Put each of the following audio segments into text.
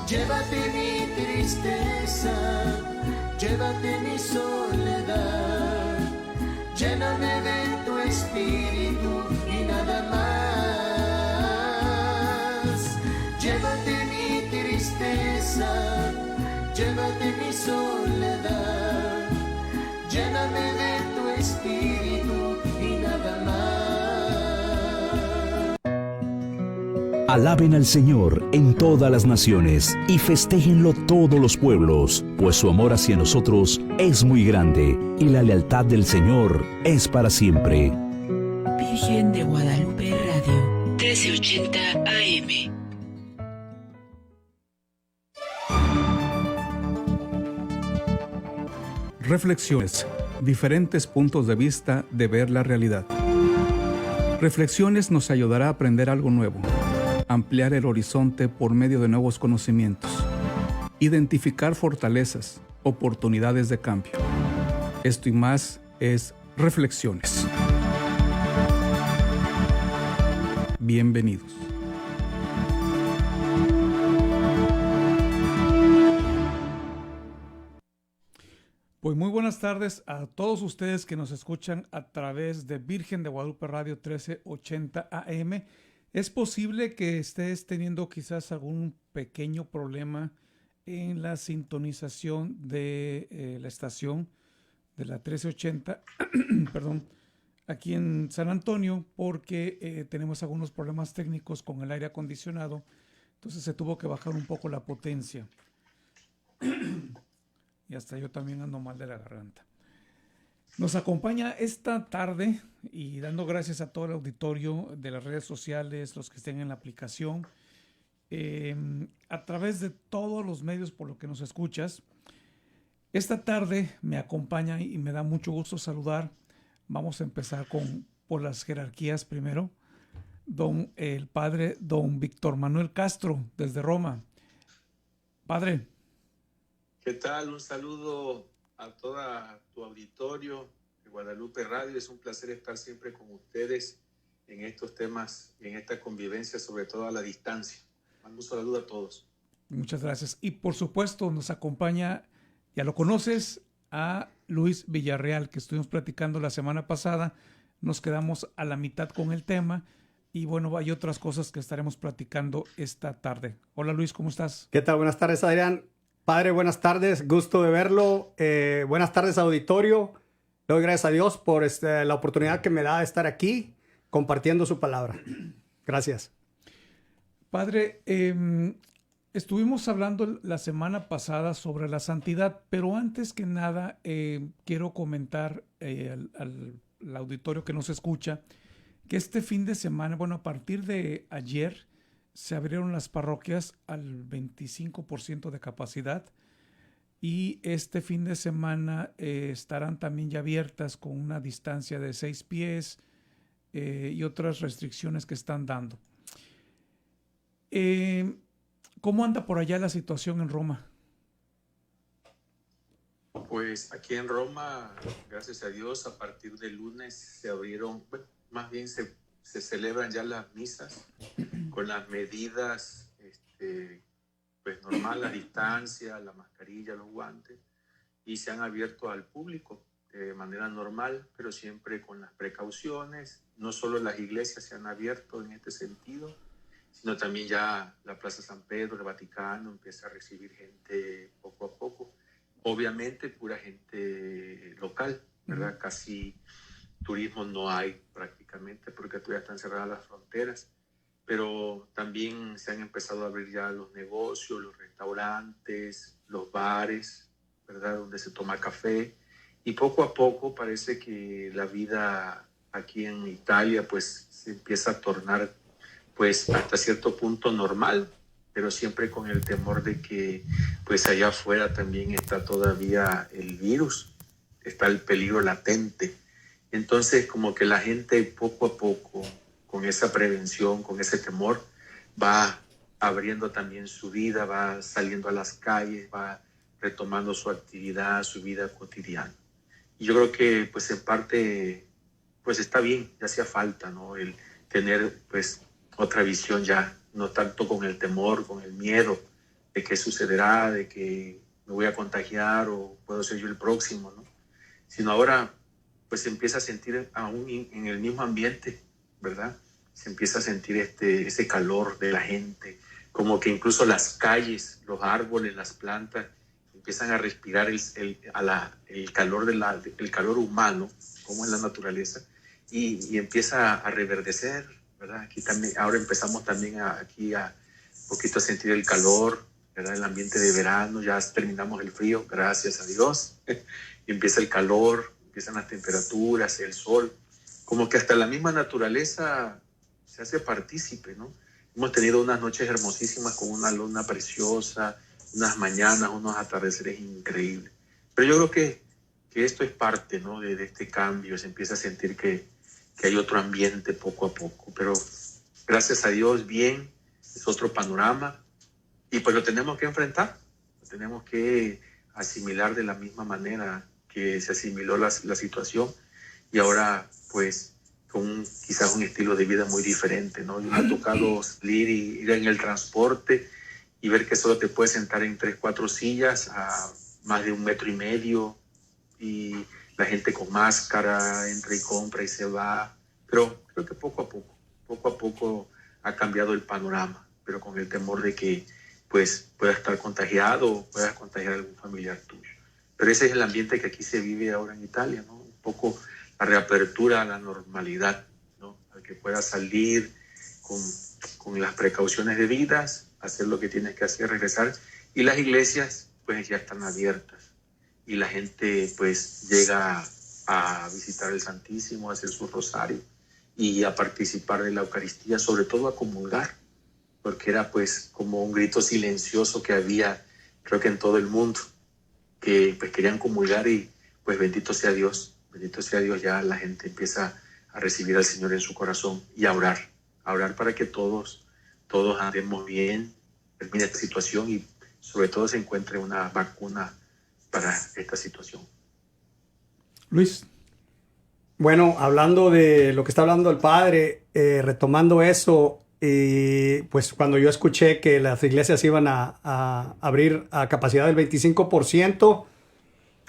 Llévate mi tristeza, llévate mi soledad, lléname de tu espíritu y nada más. Llévate mi tristeza, llévate mi soledad, lléname de tu espíritu y nada más. Alaben al Señor en todas las naciones y festéjenlo todos los pueblos, pues su amor hacia nosotros es muy grande y la lealtad del Señor es para siempre. Virgen de Guadalupe Radio, 1380 AM. Reflexiones, diferentes puntos de vista de ver la realidad. Reflexiones nos ayudará a aprender algo nuevo, ampliar el horizonte por medio de nuevos conocimientos, identificar fortalezas, oportunidades de cambio. Esto y más es Reflexiones. Bienvenidos. Pues muy buenas tardes a todos ustedes que nos escuchan a través de Virgen de Guadalupe Radio 1380 AM. Es posible que estés teniendo quizás algún pequeño problema en la sintonización de la estación de la 1380, perdón, aquí en San Antonio, porque tenemos algunos problemas técnicos con el aire acondicionado, entonces se tuvo que bajar un poco la potencia. Y hasta yo también ando mal de la garganta. Nos acompaña esta tarde y dando gracias a todo el auditorio de las redes sociales, los que estén en la aplicación, a través de todos los medios por los que nos escuchas. Esta tarde me acompaña y me da mucho gusto saludar. Vamos a empezar por las jerarquías primero. El padre don Víctor Manuel Castro desde Roma. Padre. ¿Qué tal? Un saludo a toda tu auditorio de Guadalupe Radio. Es un placer estar siempre con ustedes en estos temas, en esta convivencia, sobre todo a la distancia. Un saludo a todos. Muchas gracias. Y por supuesto nos acompaña, ya lo conoces, a Luis Villarreal, que estuvimos platicando la semana pasada. Nos quedamos a la mitad con el tema y bueno, hay otras cosas que estaremos platicando esta tarde. Hola Luis, ¿cómo estás? ¿Qué tal? Buenas tardes, Adrián. Padre, buenas tardes, gusto de verlo. Buenas tardes, auditorio. Le doy gracias a Dios por la oportunidad que me da de estar aquí compartiendo su palabra. Gracias. Padre, estuvimos hablando la semana pasada sobre la santidad, pero antes que nada quiero comentar al auditorio que nos escucha que este fin de semana, bueno, a partir de ayer, se abrieron las parroquias al 25% de capacidad y este fin de semana estarán también ya abiertas con una distancia de 6 pies y otras restricciones que están dando. ¿Cómo anda por allá la situación en Roma? Pues aquí en Roma, gracias a Dios, a partir del lunes se abrieron, bueno, más bien se celebran ya las misas con las medidas pues normal, la distancia, la mascarilla, los guantes, y se han abierto al público de manera normal, pero siempre con las precauciones. No solo las iglesias se han abierto en este sentido, sino también ya la Plaza San Pedro, el Vaticano, empieza a recibir gente poco a poco. Obviamente pura gente local, ¿verdad? Casi turismo no hay prácticamente porque todavía están cerradas las fronteras, pero también se han empezado a abrir ya los negocios, los restaurantes, los bares, ¿verdad? Donde se toma café, y poco a poco parece que la vida aquí en Italia pues se empieza a tornar pues hasta cierto punto normal, pero siempre con el temor de que pues allá afuera también está todavía el virus, está el peligro latente. Entonces como que la gente poco a poco, con esa prevención, con ese temor, va abriendo también su vida, va saliendo a las calles, va retomando su actividad, su vida cotidiana. Y yo creo que pues en parte pues está bien, ya hacía falta, ¿no? El tener pues otra visión ya, no tanto con el temor, con el miedo de qué sucederá, de que me voy a contagiar o puedo ser yo el próximo, ¿no? Sino ahora pues se empieza a sentir aún en el mismo ambiente, ¿verdad? Se empieza a sentir ese calor de la gente, como que incluso las calles, los árboles, las plantas empiezan a respirar el calor humano, como en la naturaleza, y empieza a reverdecer, ¿verdad? Aquí también, ahora empezamos también aquí a poquito a sentir el calor, ¿verdad? El ambiente de verano, ya terminamos el frío, gracias a Dios, y empieza el calor, empiezan las temperaturas, el sol, como que hasta la misma naturaleza se hace partícipe, ¿no? Hemos tenido unas noches hermosísimas con una luna preciosa, unas mañanas, unos atardeceres increíbles. Pero yo creo que esto es parte, ¿no? de este cambio, se empieza a sentir que hay otro ambiente poco a poco, pero gracias a Dios, bien, es otro panorama, y pues lo tenemos que enfrentar, lo tenemos que asimilar de la misma manera que se asimiló la situación, y ahora pues con quizás un estilo de vida muy diferente, ¿no? Me ha tocado salir y ir en el transporte y ver que solo te puedes sentar en 3, 4 sillas a más de 1,5 metros, y la gente con máscara entra y compra y se va, pero creo que poco a poco ha cambiado el panorama, pero con el temor de que pues pueda estar contagiado o puedas contagiar a algún familiar tuyo. Pero ese es el ambiente que aquí se vive ahora en Italia, ¿no? Un poco la reapertura a la normalidad, ¿no? Al que pueda salir con las precauciones debidas, hacer lo que tienes que hacer, regresar. Y las iglesias pues ya están abiertas y la gente pues llega a visitar el Santísimo, a hacer su rosario y a participar de la Eucaristía, sobre todo a comulgar, porque era pues como un grito silencioso que había, creo que en todo el mundo, que pues querían comulgar, y pues bendito sea Dios, ya la gente empieza a recibir al Señor en su corazón y a orar para que todos andemos bien, termine esta situación y sobre todo se encuentre una vacuna para esta situación. Luis. Bueno, hablando de lo que está hablando el padre, retomando eso, pues cuando yo escuché que las iglesias iban a abrir a capacidad del 25%,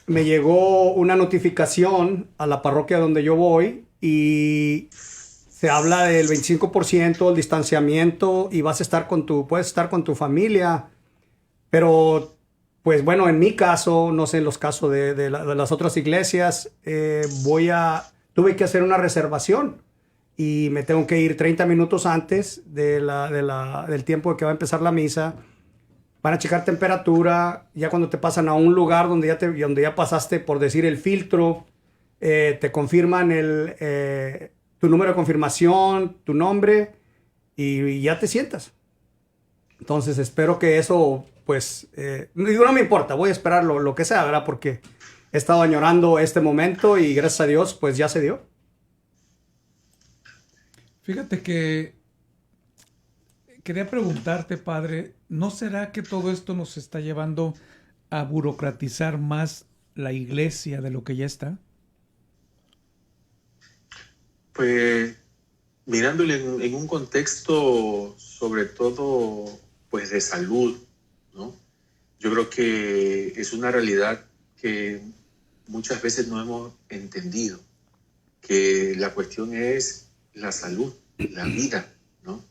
me llegó una notificación a la parroquia donde yo voy y se habla del 25%, el distanciamiento, y puedes estar con tu familia, pero pues bueno, en mi caso, no sé en los casos de las otras iglesias, tuve que hacer una reservación y me tengo que ir 30 minutos antes del tiempo que va a empezar la misa. Van a checar temperatura, ya cuando te pasan a un lugar donde ya pasaste, por decir, el filtro, te confirman tu número de confirmación, tu nombre, y ya te sientas. Entonces espero que eso, pues, no me importa, voy a esperar lo que sea, ¿verdad? Porque he estado añorando este momento y gracias a Dios, pues ya se dio. Fíjate que quería preguntarte, padre, ¿no será que todo esto nos está llevando a burocratizar más la iglesia de lo que ya está? Pues mirándole en un contexto sobre todo pues de salud, ¿no? Yo creo que es una realidad que muchas veces no hemos entendido, que la cuestión es la salud, la vida, ¿no?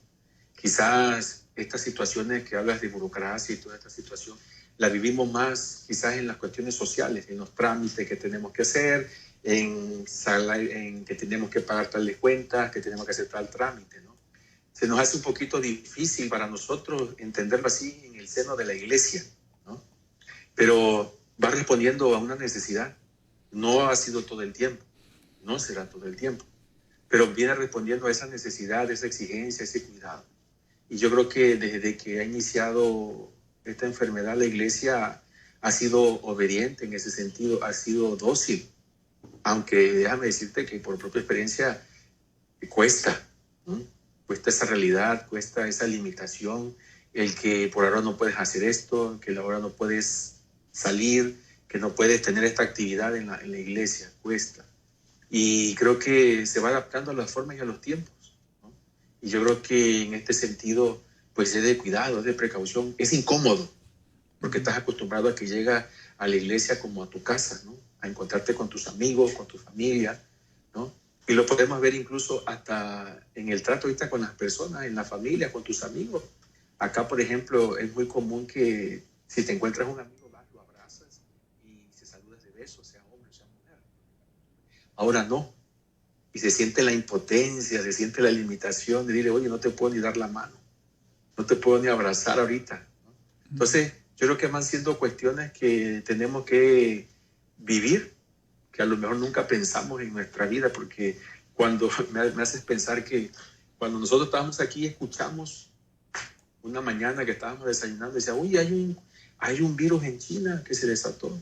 Quizás estas situaciones que hablas de burocracia y toda esta situación la vivimos más quizás en las cuestiones sociales, en los trámites que tenemos que hacer, en que tenemos que pagar tales cuentas, que tenemos que hacer tal trámite, ¿no? Se nos hace un poquito difícil para nosotros entenderlo así en el seno de la iglesia, ¿no? Pero va respondiendo a una necesidad. No ha sido todo el tiempo, no será todo el tiempo, pero viene respondiendo a esa necesidad, esa exigencia, ese cuidado. Y yo creo que desde que ha iniciado esta enfermedad, la iglesia ha sido obediente en ese sentido, ha sido dócil. Aunque déjame decirte que por propia experiencia cuesta, ¿no? Cuesta esa realidad, cuesta esa limitación, el que por ahora no puedes hacer esto, que ahora no puedes salir, que no puedes tener esta actividad en la iglesia, cuesta. Y creo que se va adaptando a las formas y a los tiempos, ¿no? Y yo creo que en este sentido, pues es de cuidado, es de precaución, es incómodo, porque estás acostumbrado a que llegas a la iglesia como a tu casa, ¿no? A encontrarte con tus amigos, con tu familia, ¿no? Y lo podemos ver incluso hasta en el trato ahorita con las personas, en la familia, con tus amigos. Acá, por ejemplo, es muy común que si te encuentras un amigo, vas, lo abrazas y se saludas de besos, sea hombre o sea mujer. Ahora no. Y se siente la impotencia, se siente la limitación de decirle, oye, no te puedo ni dar la mano, no te puedo ni abrazar ahorita, ¿no? Entonces, yo creo que van siendo cuestiones que tenemos que vivir, que a lo mejor nunca pensamos en nuestra vida, porque cuando me haces pensar que cuando nosotros estábamos aquí, escuchamos una mañana que estábamos desayunando, decía, oye, hay un virus en China que se desató.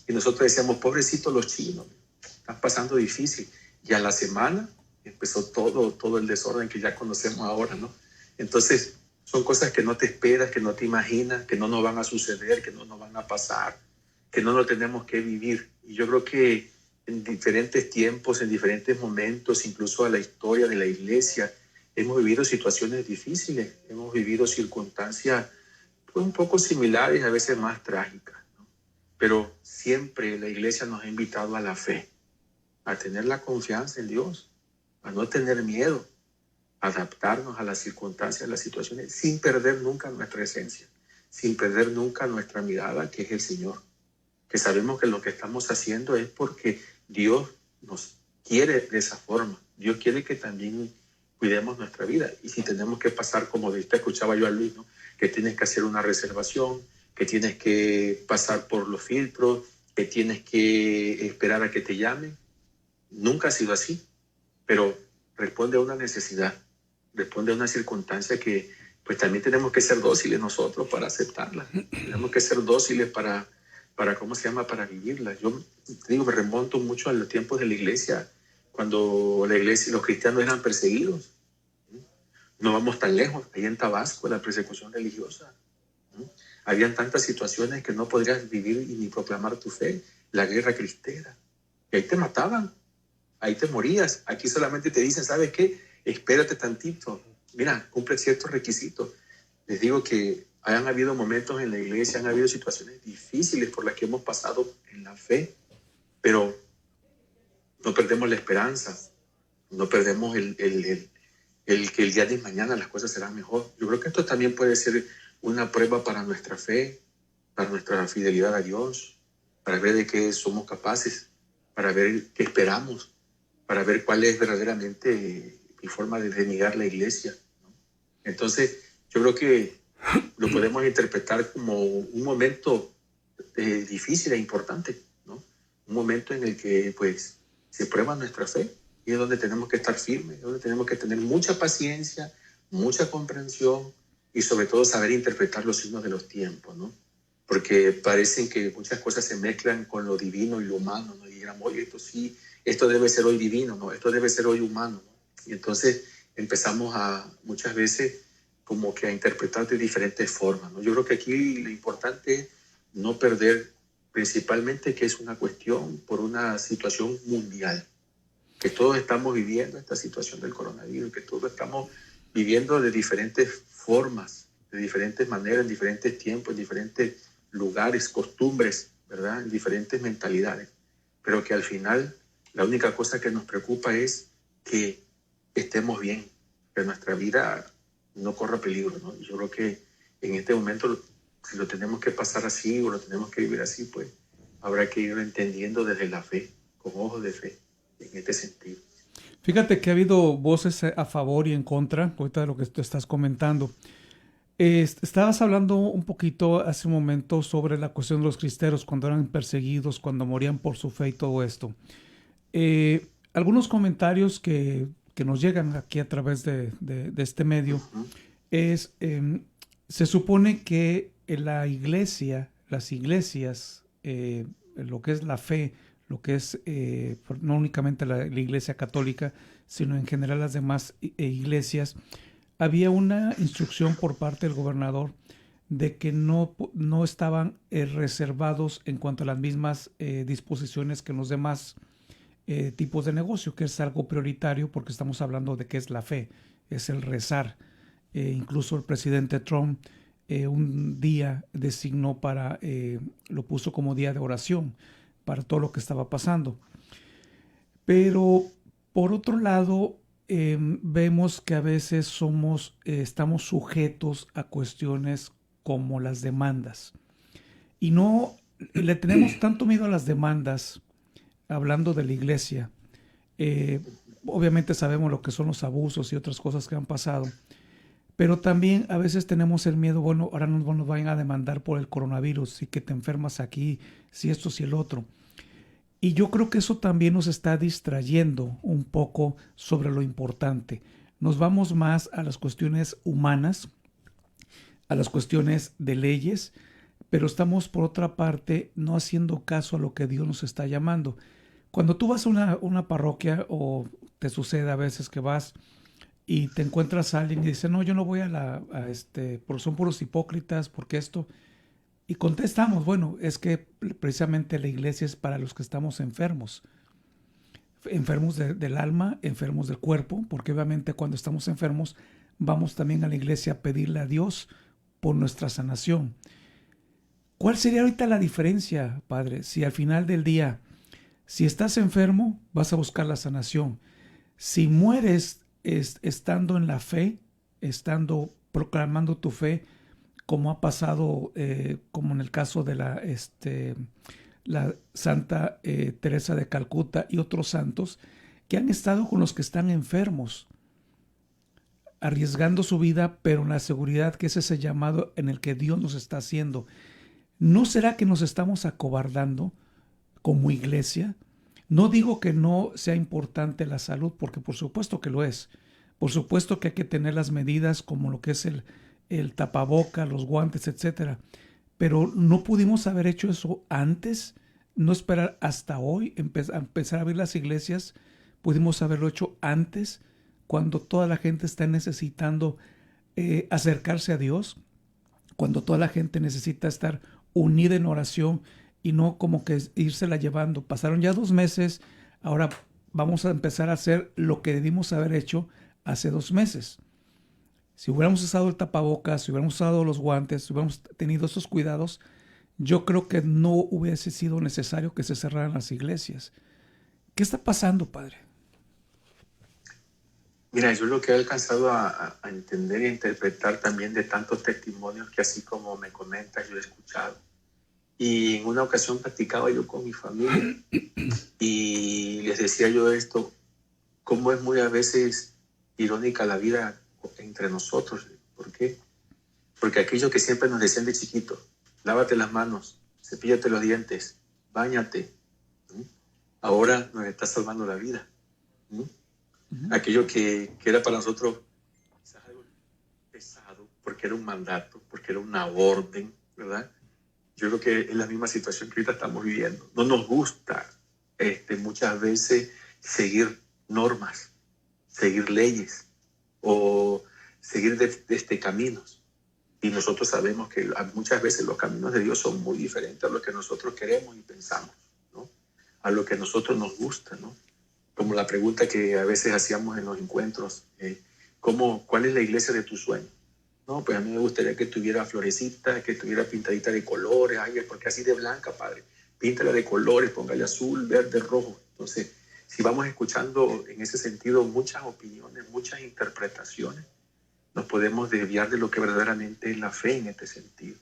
Y nosotros decíamos, pobrecitos los chinos, están pasando difícil. Y a la semana empezó todo el desorden que ya conocemos ahora, ¿no? Entonces, son cosas que no te esperas, que no te imaginas, que no nos van a suceder, que no nos van a pasar, que no lo tenemos que vivir. Y yo creo que en diferentes tiempos, en diferentes momentos, incluso a la historia de la iglesia, hemos vivido situaciones difíciles, hemos vivido circunstancias pues, un poco similares, a veces más trágicas, ¿no? Pero siempre la iglesia nos ha invitado a la fe, a tener la confianza en Dios, a no tener miedo, a adaptarnos a las circunstancias, a las situaciones, sin perder nunca nuestra esencia, sin perder nunca nuestra mirada, que es el Señor. Que sabemos que lo que estamos haciendo es porque Dios nos quiere de esa forma. Dios quiere que también cuidemos nuestra vida. Y si tenemos que pasar, como ahorita escuchaba yo a Luis, ¿no? Que tienes que hacer una reservación, que tienes que pasar por los filtros, que tienes que esperar a que te llamen. Nunca ha sido así, pero responde a una necesidad, responde a una circunstancia que pues también tenemos que ser dóciles nosotros para aceptarla. Tenemos que ser dóciles para ¿cómo se llama? Para vivirla. Yo te digo, me remonto mucho a los tiempos de la iglesia, cuando la iglesia y los cristianos eran perseguidos. No vamos tan lejos, ahí en Tabasco, la persecución religiosa. Habían tantas situaciones que no podrías vivir y ni proclamar tu fe. La guerra cristera. Y ahí te mataban, ahí te morías. Aquí solamente te dicen, ¿sabes qué? Espérate tantito. Mira, cumple ciertos requisitos. Les digo que han habido momentos en la iglesia, han habido situaciones difíciles por las que hemos pasado en la fe, pero no perdemos la esperanza, no perdemos el que el día de mañana las cosas serán mejor. Yo creo que esto también puede ser una prueba para nuestra fe, para nuestra fidelidad a Dios, para ver de qué somos capaces, para ver qué esperamos, para ver cuál es verdaderamente mi forma de mirar la iglesia, ¿no? Entonces, yo creo que lo podemos interpretar como un momento difícil e importante, ¿no? Un momento en el que pues se prueba nuestra fe y es donde tenemos que estar firmes, es donde tenemos que tener mucha paciencia, mucha comprensión y sobre todo saber interpretar los signos de los tiempos, ¿no? Porque parecen que muchas cosas se mezclan con lo divino y lo humano, ¿no? Y digamos, oye, esto sí, esto debe ser hoy divino, ¿no? Esto debe ser hoy humano, ¿no? Y entonces empezamos a muchas veces como que a interpretar de diferentes formas, ¿no? Yo creo que aquí lo importante es no perder principalmente que es una cuestión por una situación mundial, que todos estamos viviendo esta situación del coronavirus, que todos estamos viviendo de diferentes formas, de diferentes maneras, en diferentes tiempos, en diferentes lugares, costumbres, ¿verdad? En diferentes mentalidades, pero que al final la única cosa que nos preocupa es que estemos bien, que nuestra vida no corra peligro, ¿no? Yo creo que en este momento, si lo tenemos que pasar así o lo tenemos que vivir así, pues habrá que ir entendiendo desde la fe, con ojos de fe, en este sentido. Fíjate que ha habido voces a favor y en contra, ahorita de lo que tú estás comentando. Estabas hablando un poquito hace un momento sobre la cuestión de los cristeros, cuando eran perseguidos, cuando morían por su fe y todo esto. Algunos comentarios que nos llegan aquí a través de este medio es, se supone que la iglesia, las iglesias, lo que es la fe, lo que es no únicamente la iglesia católica, sino en general las demás iglesias, había una instrucción por parte del gobernador de que no estaban reservados en cuanto a las mismas disposiciones que los demás tipos de negocio, que es algo prioritario porque estamos hablando de qué es la fe, es el rezar. Incluso el presidente Trump un día designó lo puso como día de oración para todo lo que estaba pasando. Pero por otro lado, vemos que a veces estamos sujetos a cuestiones como las demandas. Y no le tenemos tanto miedo a las demandas, hablando de la iglesia. Obviamente sabemos lo que son los abusos y otras cosas que han pasado. Pero también a veces tenemos el miedo, bueno, ahora nos vayan a demandar por el coronavirus y que te enfermas aquí, si esto, si el otro. Y yo creo que eso también nos está distrayendo un poco sobre lo importante. Nos vamos más a las cuestiones humanas, a las cuestiones de leyes, pero estamos por otra parte no haciendo caso a lo que Dios nos está llamando. Cuando tú vas a una parroquia, o te sucede a veces que vas y te encuentras a alguien y dice, no, yo no voy porque son puros hipócritas, porque esto. Y contestamos, bueno, es que precisamente la iglesia es para los que estamos enfermos. Enfermos del alma, enfermos del cuerpo, porque obviamente cuando estamos enfermos vamos también a la iglesia a pedirle a Dios por nuestra sanación. ¿Cuál sería ahorita la diferencia, Padre? Si al final del día, si estás enfermo, vas a buscar la sanación. Si mueres estando en la fe, proclamando tu fe, como ha pasado, como en el caso de la Santa Teresa de Calcuta y otros santos, que han estado con los que están enfermos, arriesgando su vida, pero en la seguridad que ese es el llamado en el que Dios nos está haciendo. ¿No será que nos estamos acobardando como iglesia? No digo que no sea importante la salud, porque por supuesto que lo es. Por supuesto que hay que tener las medidas como lo que es el tapaboca, los guantes, etcétera. Pero no pudimos haber hecho eso antes, no esperar hasta hoy, empezar a abrir las iglesias. Pudimos haberlo hecho antes, cuando toda la gente está necesitando acercarse a Dios, cuando toda la gente necesita estar unida en oración y no como que írsela llevando. Pasaron ya 2 meses, ahora vamos a empezar a hacer lo que debimos haber hecho hace 2 meses. Si hubiéramos usado el tapabocas, si hubiéramos usado los guantes, si hubiéramos tenido esos cuidados, yo creo que no hubiese sido necesario que se cerraran las iglesias. ¿Qué está pasando, Padre? Mira, yo lo que he alcanzado a entender e interpretar también de tantos testimonios que así como me comentas, yo he escuchado. Y en una ocasión platicaba yo con mi familia y les decía yo esto, cómo es muy a veces irónica la vida entre nosotros. ¿Por qué? Porque aquello que siempre nos decían de chiquito, lávate las manos, cepíllate los dientes, báñate, ahora nos está salvando la vida. Aquello que era para nosotros algo pesado, porque era un mandato, porque era una orden, ¿verdad? Yo creo que es la misma situación que ahorita estamos viviendo. No nos gusta muchas veces seguir normas, seguir leyes o seguir caminos. Y nosotros sabemos que muchas veces los caminos de Dios son muy diferentes a lo que nosotros queremos y pensamos, ¿no? A lo que a nosotros nos gusta, ¿no? Como la pregunta que a veces hacíamos en los encuentros, ¿cuál es la iglesia de tu sueño? No, pues a mí me gustaría que tuviera florecita, que tuviera pintadita de colores, porque así de blanca, Padre, píntala de colores, póngale azul, verde, rojo. Entonces, si vamos escuchando en ese sentido muchas opiniones, muchas interpretaciones, nos podemos desviar de lo que verdaderamente es la fe en este sentido.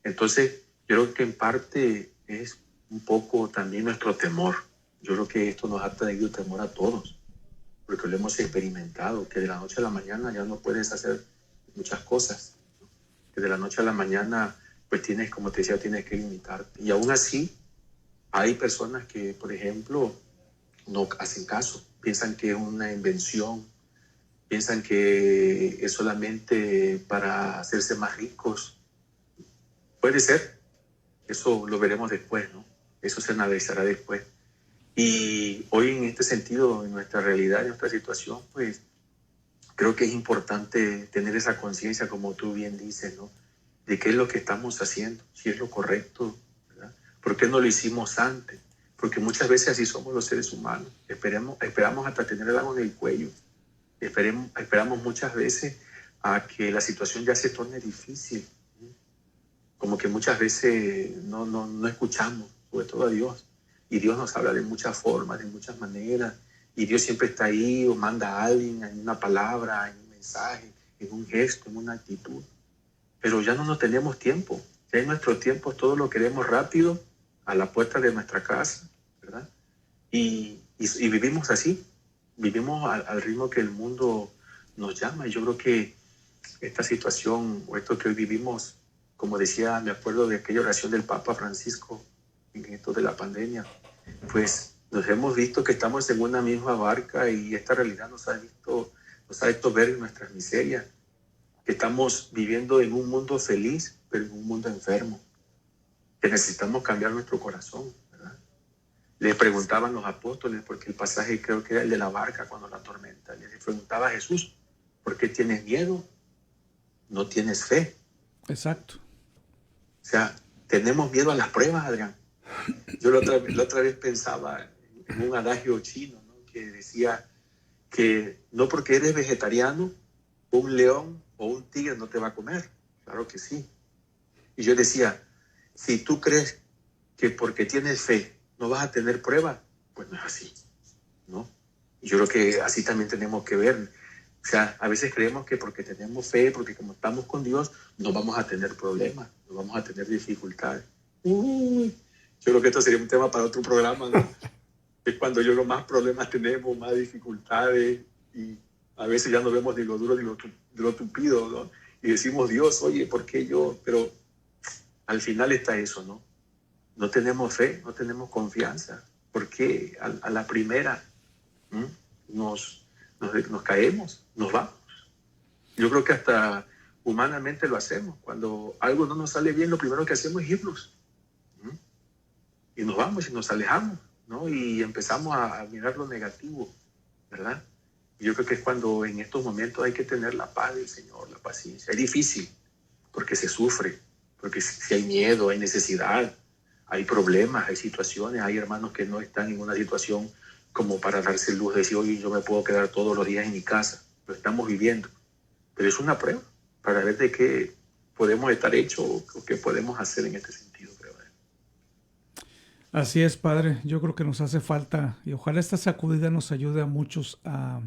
Entonces, yo creo que en parte es un poco también nuestro temor. Yo creo que esto nos ha traído temor a todos, porque lo hemos experimentado, que de la noche a la mañana ya no puedes hacer muchas cosas, ¿no? Que de la noche a la mañana, pues tienes, como te decía, tienes que limitarte. Y aún así, hay personas que, por ejemplo, no hacen caso, piensan que es una invención, piensan que es solamente para hacerse más ricos. Puede ser, eso lo veremos después, ¿no? Eso se analizará después. Y hoy en este sentido, en nuestra realidad, en nuestra situación, pues creo que es importante tener esa conciencia, como tú bien dices, ¿no? De qué es lo que estamos haciendo, si es lo correcto, ¿verdad? ¿Por qué no lo hicimos antes? Porque muchas veces así somos los seres humanos. Esperamos hasta tener el agua en el cuello. Esperamos muchas veces a que la situación ya se torne difícil. que muchas veces no escuchamos, sobre todo a Dios. Y Dios nos habla de muchas formas, de muchas maneras. Y Dios siempre está ahí, o manda a alguien en una palabra, en un mensaje, en un gesto, en una actitud. Pero ya no tenemos tiempo. Ya en nuestros tiempos todo lo queremos rápido, a la puerta de nuestra casa, ¿verdad? Y vivimos así. Vivimos al ritmo que el mundo nos llama. Y yo creo que esta situación, o esto que hoy vivimos, como decía, me acuerdo de aquella oración del Papa Francisco en esto de la pandemia, pues nos hemos visto que estamos en una misma barca y esta realidad nos ha hecho ver nuestras miserias, que estamos viviendo en un mundo feliz, pero en un mundo enfermo, que necesitamos cambiar nuestro corazón, ¿verdad? Le preguntaban los apóstoles, porque el pasaje creo que era el de la barca cuando la tormenta, le preguntaba a Jesús, ¿por qué tienes miedo? No tienes fe. Exacto. O sea, tenemos miedo a las pruebas, Adrián. Yo la otra vez pensaba en un adagio chino, ¿no? Que decía que no porque eres vegetariano, un león o un tigre no te va a comer. Claro que sí. Y yo decía, si tú crees que porque tienes fe no vas a tener prueba, pues no es así, ¿no? Y yo creo que así también tenemos que ver. O sea, a veces creemos que porque tenemos fe, porque como estamos con Dios, no vamos a tener problemas, no vamos a tener dificultades. Yo creo que esto sería un tema para otro programa, ¿no? Es cuando yo creo más problemas tenemos, más dificultades, y a veces ya no vemos ni lo duro ni lo tupido, ¿no? Y decimos, Dios, oye, ¿por qué yo? Pero al final está eso, ¿no? No tenemos fe, no tenemos confianza, porque a la primera nos caemos, nos vamos. Yo creo que hasta humanamente lo hacemos. Cuando algo no nos sale bien, lo primero que hacemos es irnos. Y nos vamos y nos alejamos, ¿no? Y empezamos a mirar lo negativo, ¿verdad? Y yo creo que es cuando en estos momentos hay que tener la paz del Señor, la paciencia. Es difícil, porque se sufre, porque si hay miedo, hay necesidad, hay problemas, hay situaciones, hay hermanos que no están en una situación como para darse luz, decir, oye, yo me puedo quedar todos los días en mi casa. Lo estamos viviendo. Pero es una prueba para ver de qué podemos estar hechos o qué podemos hacer en este sentido, creo. Así es, Padre. Yo creo que nos hace falta, y ojalá esta sacudida nos ayude a muchos a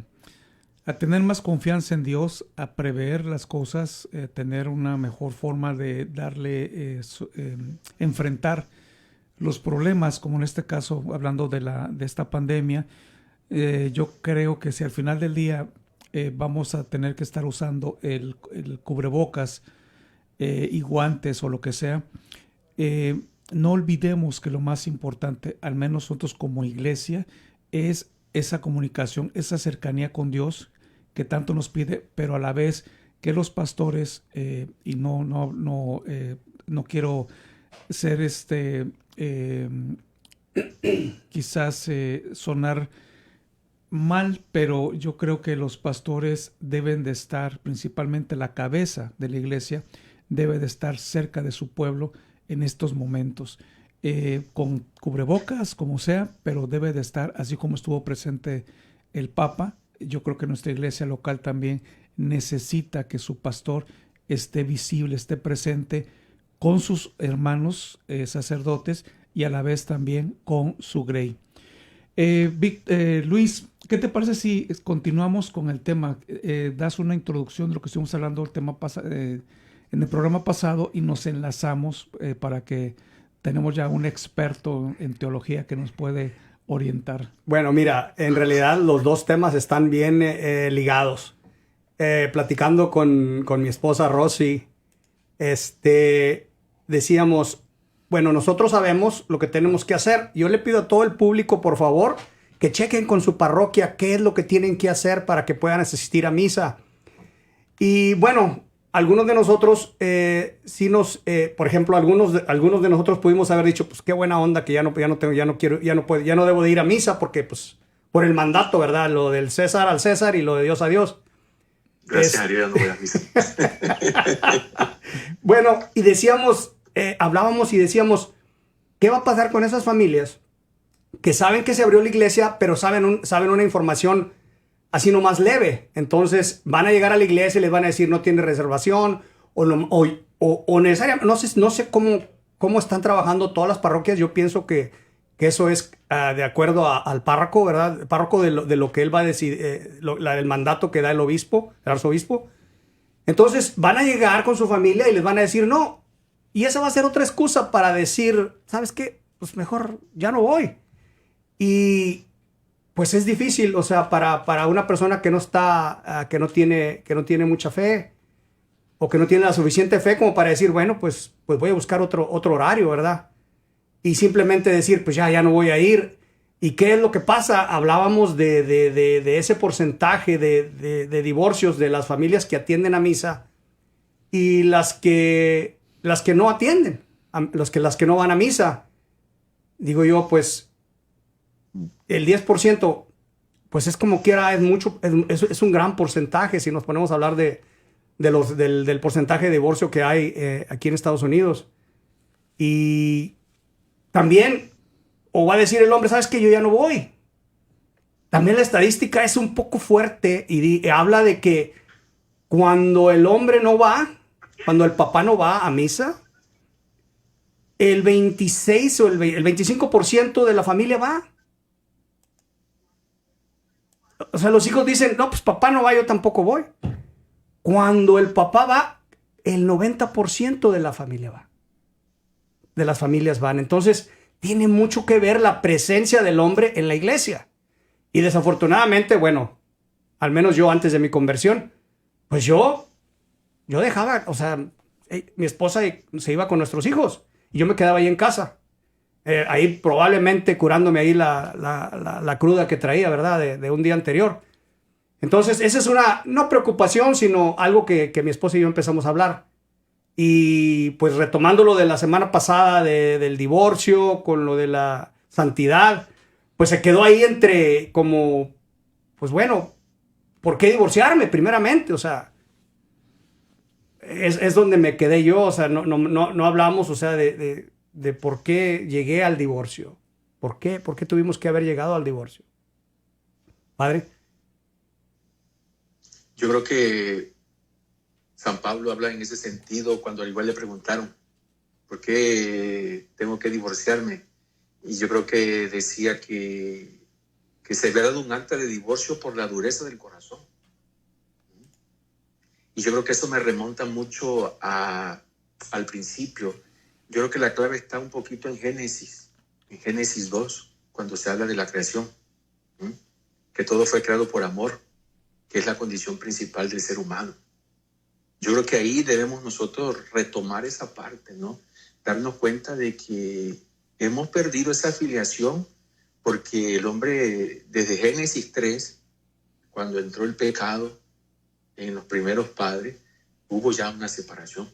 tener más confianza en Dios, a prever las cosas, tener una mejor forma de darle, enfrentar los problemas, como en este caso, hablando de esta pandemia. Yo creo que si al final del día vamos a tener que estar usando el cubrebocas y guantes o lo que sea, no olvidemos que lo más importante, al menos nosotros como iglesia, es esa comunicación, esa cercanía con Dios que tanto nos pide, pero a la vez que los pastores, y no quiero ser quizás sonar mal, pero yo creo que los pastores deben de estar, principalmente la cabeza de la iglesia, debe de estar cerca de su pueblo en estos momentos, con cubrebocas, como sea, pero debe de estar, así como estuvo presente el Papa. Yo creo que nuestra iglesia local también necesita que su pastor esté visible, esté presente con sus hermanos sacerdotes y a la vez también con su grey. Luis, ¿qué te parece si continuamos con el tema? Das una introducción de lo que estuvimos hablando en el programa pasado y nos enlazamos para que tenemos ya un experto en teología que nos puede orientar. Bueno, mira, en realidad los dos temas están bien ligados. Platicando con mi esposa Rosy, decíamos, bueno, nosotros sabemos lo que tenemos que hacer. Yo le pido a todo el público, por favor, que chequen con su parroquia qué es lo que tienen que hacer para que puedan asistir a misa. Y bueno, algunos de nosotros por ejemplo, algunos de nosotros pudimos haber dicho, pues qué buena onda que ya no debo de ir a misa porque pues por el mandato, ¿verdad? Lo del César al César y lo de Dios a Dios. Gracias a Dios ya no voy a misa. Bueno, y decíamos, hablábamos y decíamos, ¿qué va a pasar con esas familias que saben que se abrió la iglesia, pero saben una información así nomás leve? Entonces van a llegar a la iglesia y les van a decir no tiene reservación o o necesariamente, no sé cómo están trabajando todas las parroquias. Yo pienso que eso es de acuerdo al párroco, ¿verdad? El párroco de lo que él va a decidir, el mandato que da el obispo, el arzobispo. Entonces van a llegar con su familia y les van a decir no. Y esa va a ser otra excusa para decir, ¿sabes qué? Pues mejor ya no voy. Y pues es difícil, o sea, para una persona que no está, que no tiene mucha fe, o que no tiene la suficiente fe como para decir, bueno, pues voy a buscar otro horario, ¿verdad? Y simplemente decir, pues ya no voy a ir. ¿Y qué es lo que pasa? Hablábamos de ese porcentaje de divorcios de las familias que atienden a misa y las que no atienden, las que no van a misa. Digo yo, pues el 10%, pues es como quiera, es mucho, es un gran porcentaje si nos ponemos a hablar del porcentaje de divorcio que hay aquí en Estados Unidos. Y también, o va a decir el hombre, ¿sabes qué? Yo ya no voy. También la estadística es un poco fuerte y habla de que cuando el hombre no va, cuando el papá no va a misa, el 26 o el 25% de la familia va. O sea, los hijos dicen, no, pues papá no va, yo tampoco voy. Cuando el papá va, el 90% de la familia va. De las familias van. Entonces, tiene mucho que ver la presencia del hombre en la iglesia. Y desafortunadamente, bueno, al menos yo antes de mi conversión, pues yo dejaba, o sea, mi esposa se iba con nuestros hijos y yo me quedaba ahí en casa. Ahí probablemente curándome ahí la cruda que traía, ¿verdad? De un día anterior. Entonces, esa es una, no preocupación, sino algo que mi esposa y yo empezamos a hablar. Y pues retomando lo de la semana pasada del divorcio, con lo de la santidad, pues se quedó ahí entre como, pues bueno, ¿por qué divorciarme primeramente? O sea, es donde me quedé yo, o sea, no hablamos, o sea, de por qué llegué al divorcio. ¿Por qué tuvimos que haber llegado al divorcio? Padre. Yo creo que San Pablo habla en ese sentido cuando al igual le preguntaron, ¿por qué tengo que divorciarme? Y yo creo que decía que se había dado un acta de divorcio por la dureza del corazón. Y yo creo que eso me remonta mucho al principio. Yo creo que la clave está un poquito en Génesis 2, cuando se habla de la creación, que todo fue creado por amor, que es la condición principal del ser humano. Yo creo que ahí debemos nosotros retomar esa parte, ¿no? Darnos cuenta de que hemos perdido esa afiliación porque el hombre, desde Génesis 3, cuando entró el pecado en los primeros padres, hubo ya una separación.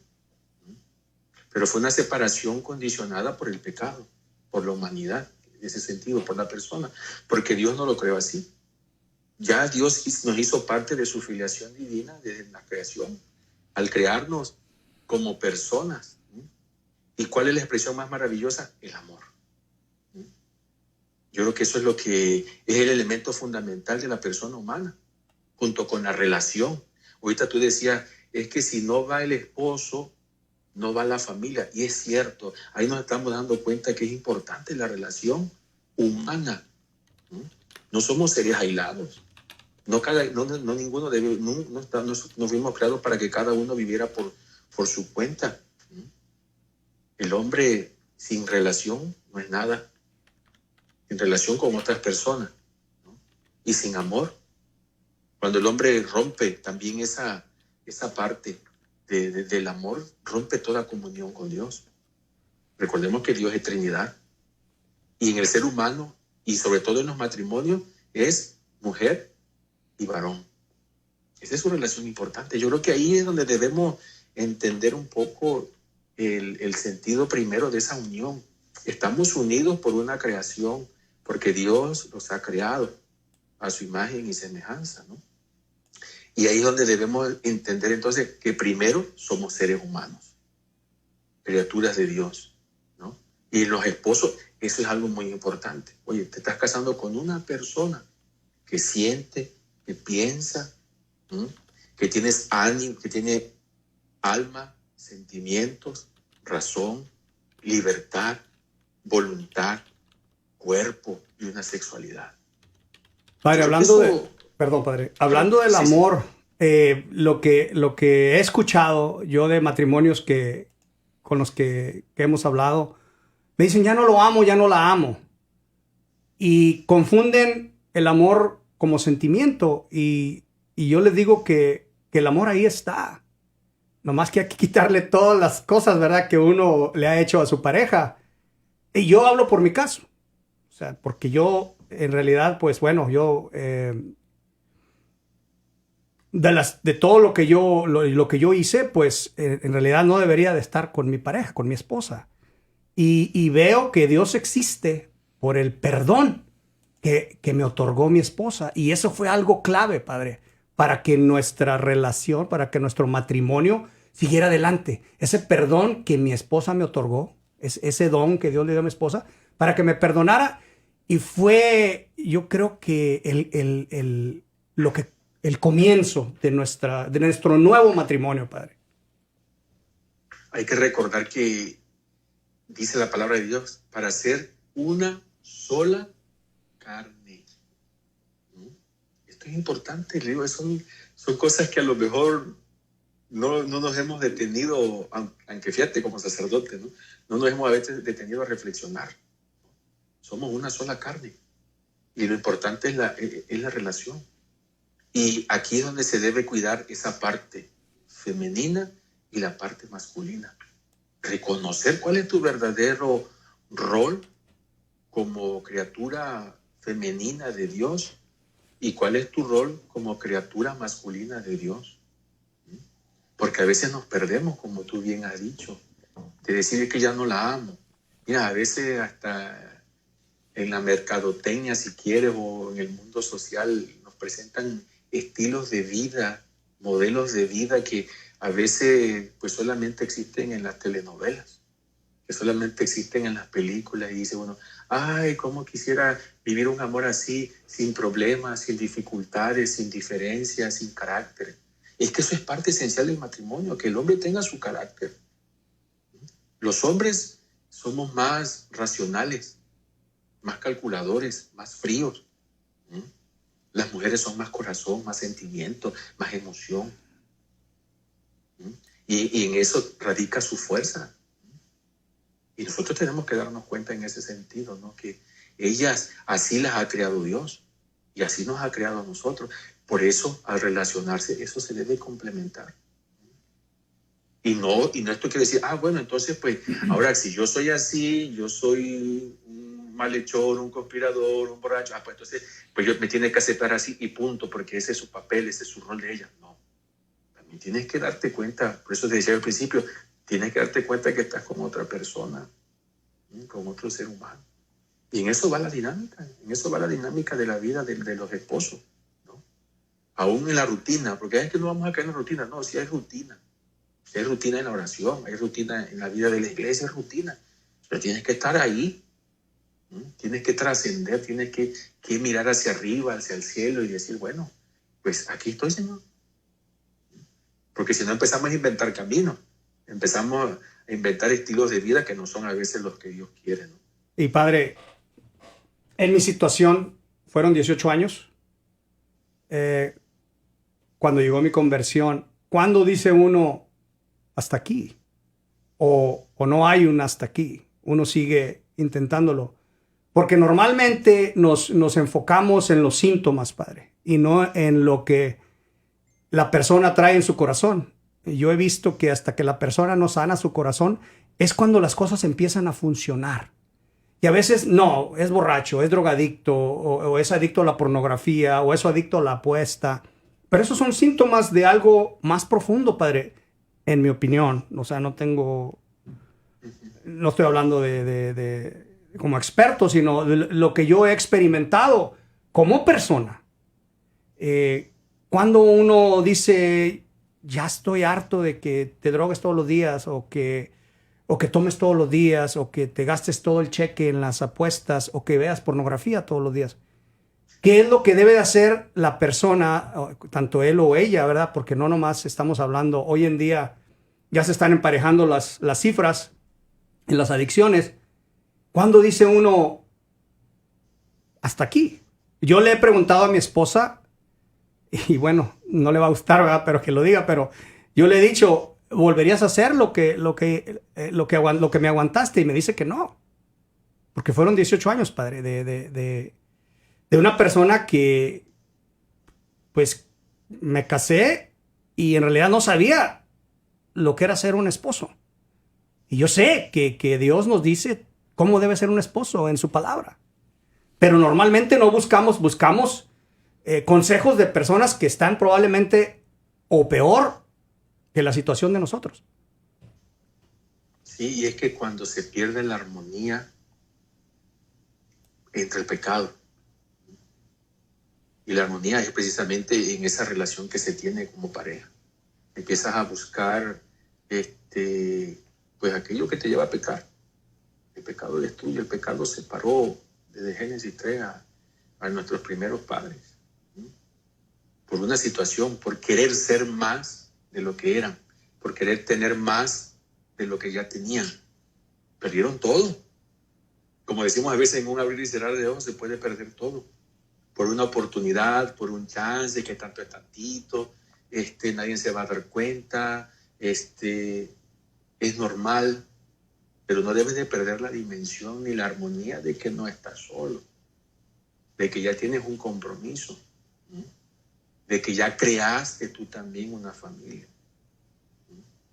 Pero fue una separación condicionada por el pecado, por la humanidad, en ese sentido, por la persona, porque Dios no lo creó así. Ya Dios nos hizo parte de su filiación divina desde la creación, al crearnos como personas. ¿Y cuál es la expresión más maravillosa? El amor. Yo creo que eso es lo que es el elemento fundamental de la persona humana, junto con la relación. Ahorita tú decías, es que si no va el esposo, no va la familia. Y es cierto, ahí nos estamos dando cuenta que es importante la relación humana. No somos seres aislados. No ninguno debe, no fuimos creados para que cada uno viviera por su cuenta. El hombre sin relación no es nada. En relación con otras personas, ¿no? Y sin amor. Cuando el hombre rompe también esa parte del amor, rompe toda comunión con Dios. Recordemos que Dios es Trinidad. Y en el ser humano, y sobre todo en los matrimonios, es mujer y varón. Esa es su relación importante. Yo creo que ahí es donde debemos entender un poco el sentido primero de esa unión. Estamos unidos por una creación, porque Dios los ha creado a su imagen y semejanza, ¿no? Y ahí es donde debemos entender entonces que primero somos seres humanos, criaturas de Dios, ¿no? Y los esposos, eso es algo muy importante. Oye, te estás casando con una persona que siente, que piensa, que tienes ánimo, que tiene alma, sentimientos, razón, libertad, voluntad, cuerpo y una sexualidad. Padre, perdón, padre, hablando del amor, lo que he escuchado yo de matrimonios con los que hemos hablado, me dicen, ya no lo amo, ya no la amo. Y confunden el amor como sentimiento. Y yo les digo que el amor ahí está. Nomás que hay que quitarle todas las cosas, ¿verdad?, que uno le ha hecho a su pareja. Y yo hablo por mi caso. O sea, porque yo, en realidad, pues bueno, yo... de todo lo que yo hice, pues en realidad no debería de estar con mi pareja, con mi esposa. Y veo que Dios existe por el perdón que me otorgó mi esposa. Y eso fue algo clave, Padre, para que nuestra relación, para que nuestro matrimonio siguiera adelante. Ese perdón que mi esposa me otorgó, ese don que Dios le dio a mi esposa, para que me perdonara. Y fue, yo creo que el comienzo de nuestro nuevo matrimonio, Padre. Hay que recordar que dice la palabra de Dios, para ser una sola carne. Esto es importante, le digo, son cosas que a lo mejor no nos hemos detenido, aunque fíjate, como sacerdote, no nos hemos a veces detenido a reflexionar. Somos una sola carne. Y lo importante es la relación. Y aquí es donde se debe cuidar esa parte femenina y la parte masculina. Reconocer cuál es tu verdadero rol como criatura femenina de Dios y cuál es tu rol como criatura masculina de Dios. Porque a veces nos perdemos, como tú bien has dicho, de decir que ya no la amo. Mira, a veces hasta en la mercadotecnia, si quieres, o en el mundo social, nos presentan estilos de vida, modelos de vida que a veces pues solamente existen en las telenovelas, que solamente existen en las películas, y dice uno, ay, cómo quisiera vivir un amor así, sin problemas, sin dificultades, sin diferencias, sin carácter. Es que eso es parte esencial del matrimonio, que el hombre tenga su carácter. Los hombres somos más racionales, más calculadores, más fríos. Las mujeres son más corazón, más sentimiento, más emoción. Y en eso radica su fuerza. Y nosotros tenemos que darnos cuenta en ese sentido, ¿no? Que ellas, así las ha creado Dios y así nos ha creado a nosotros. Por eso, al relacionarse, eso se debe complementar. Y no esto quiere decir, bueno, entonces, pues, ahora si yo soy así, yo soy un malhechor, un conspirador, un borracho, pues entonces, pues yo me tiene que aceptar así y punto, porque ese es su papel, ese es su rol de ella. No. También tienes que darte cuenta, por eso te decía al principio, tienes que darte cuenta que estás con otra persona, con otro ser humano. Y en eso va la dinámica de la vida de los esposos, ¿no? Aún en la rutina, porque es que no vamos a caer en la rutina, no, sí hay rutina. Hay rutina en la oración, hay rutina en la vida de la iglesia, hay rutina. Pero tienes que estar ahí, tienes que trascender, tienes que mirar hacia arriba, hacia el cielo y decir, bueno, pues aquí estoy, Señor. Porque si no empezamos a inventar caminos, empezamos a inventar estilos de vida que no son a veces los que Dios quiere, ¿no? Y Padre, en mi situación fueron 18 años. Cuando llegó mi conversión, ¿cuándo dice uno hasta aquí? O no hay un hasta aquí. Uno sigue intentándolo. Porque normalmente nos enfocamos en los síntomas, Padre, y no en lo que la persona trae en su corazón. Yo he visto que hasta que la persona no sana su corazón, es cuando las cosas empiezan a funcionar. Y a veces, no, es borracho, es drogadicto, o es adicto a la pornografía, o es adicto a la apuesta. Pero esos son síntomas de algo más profundo, Padre, en mi opinión. O sea, no estoy hablando de como experto, sino de lo que yo he experimentado como persona. Cuando uno dice, ya estoy harto de que te drogues todos los días, o que tomes todos los días, o que te gastes todo el cheque en las apuestas, o que veas pornografía todos los días. ¿Qué es lo que debe de hacer la persona, tanto él o ella, verdad? Porque no nomás estamos hablando, hoy en día ya se están emparejando las cifras en las adicciones. ¿Cuándo dice uno hasta aquí? Yo le he preguntado a mi esposa, y bueno, no le va a gustar, ¿verdad? Pero que lo diga, pero yo le he dicho, ¿volverías a hacer lo que me aguantaste? Y me dice que no. Porque fueron 18 años, padre, de una persona que, pues, me casé y en realidad no sabía lo que era ser un esposo. Y yo sé que Dios nos dice cómo debe ser un esposo en su palabra. Pero normalmente no buscamos consejos de personas que están probablemente o peor que la situación de nosotros. Sí, y es que cuando se pierde la armonía entre el pecado, y la armonía es precisamente en esa relación que se tiene como pareja. Empiezas a buscar pues aquello que te lleva a pecar. El pecado destruye, el pecado separó desde Génesis 3 a nuestros primeros padres. Por una situación, por querer ser más de lo que eran, por querer tener más de lo que ya tenían. Perdieron todo. Como decimos a veces, en un abrir y cerrar de ojos se puede perder todo. Por una oportunidad, por un chance, que tanto es tantito, nadie se va a dar cuenta, es normal, pero no debes de perder la dimensión ni la armonía de que no estás solo, de que ya tienes un compromiso, de que ya creaste tú también una familia,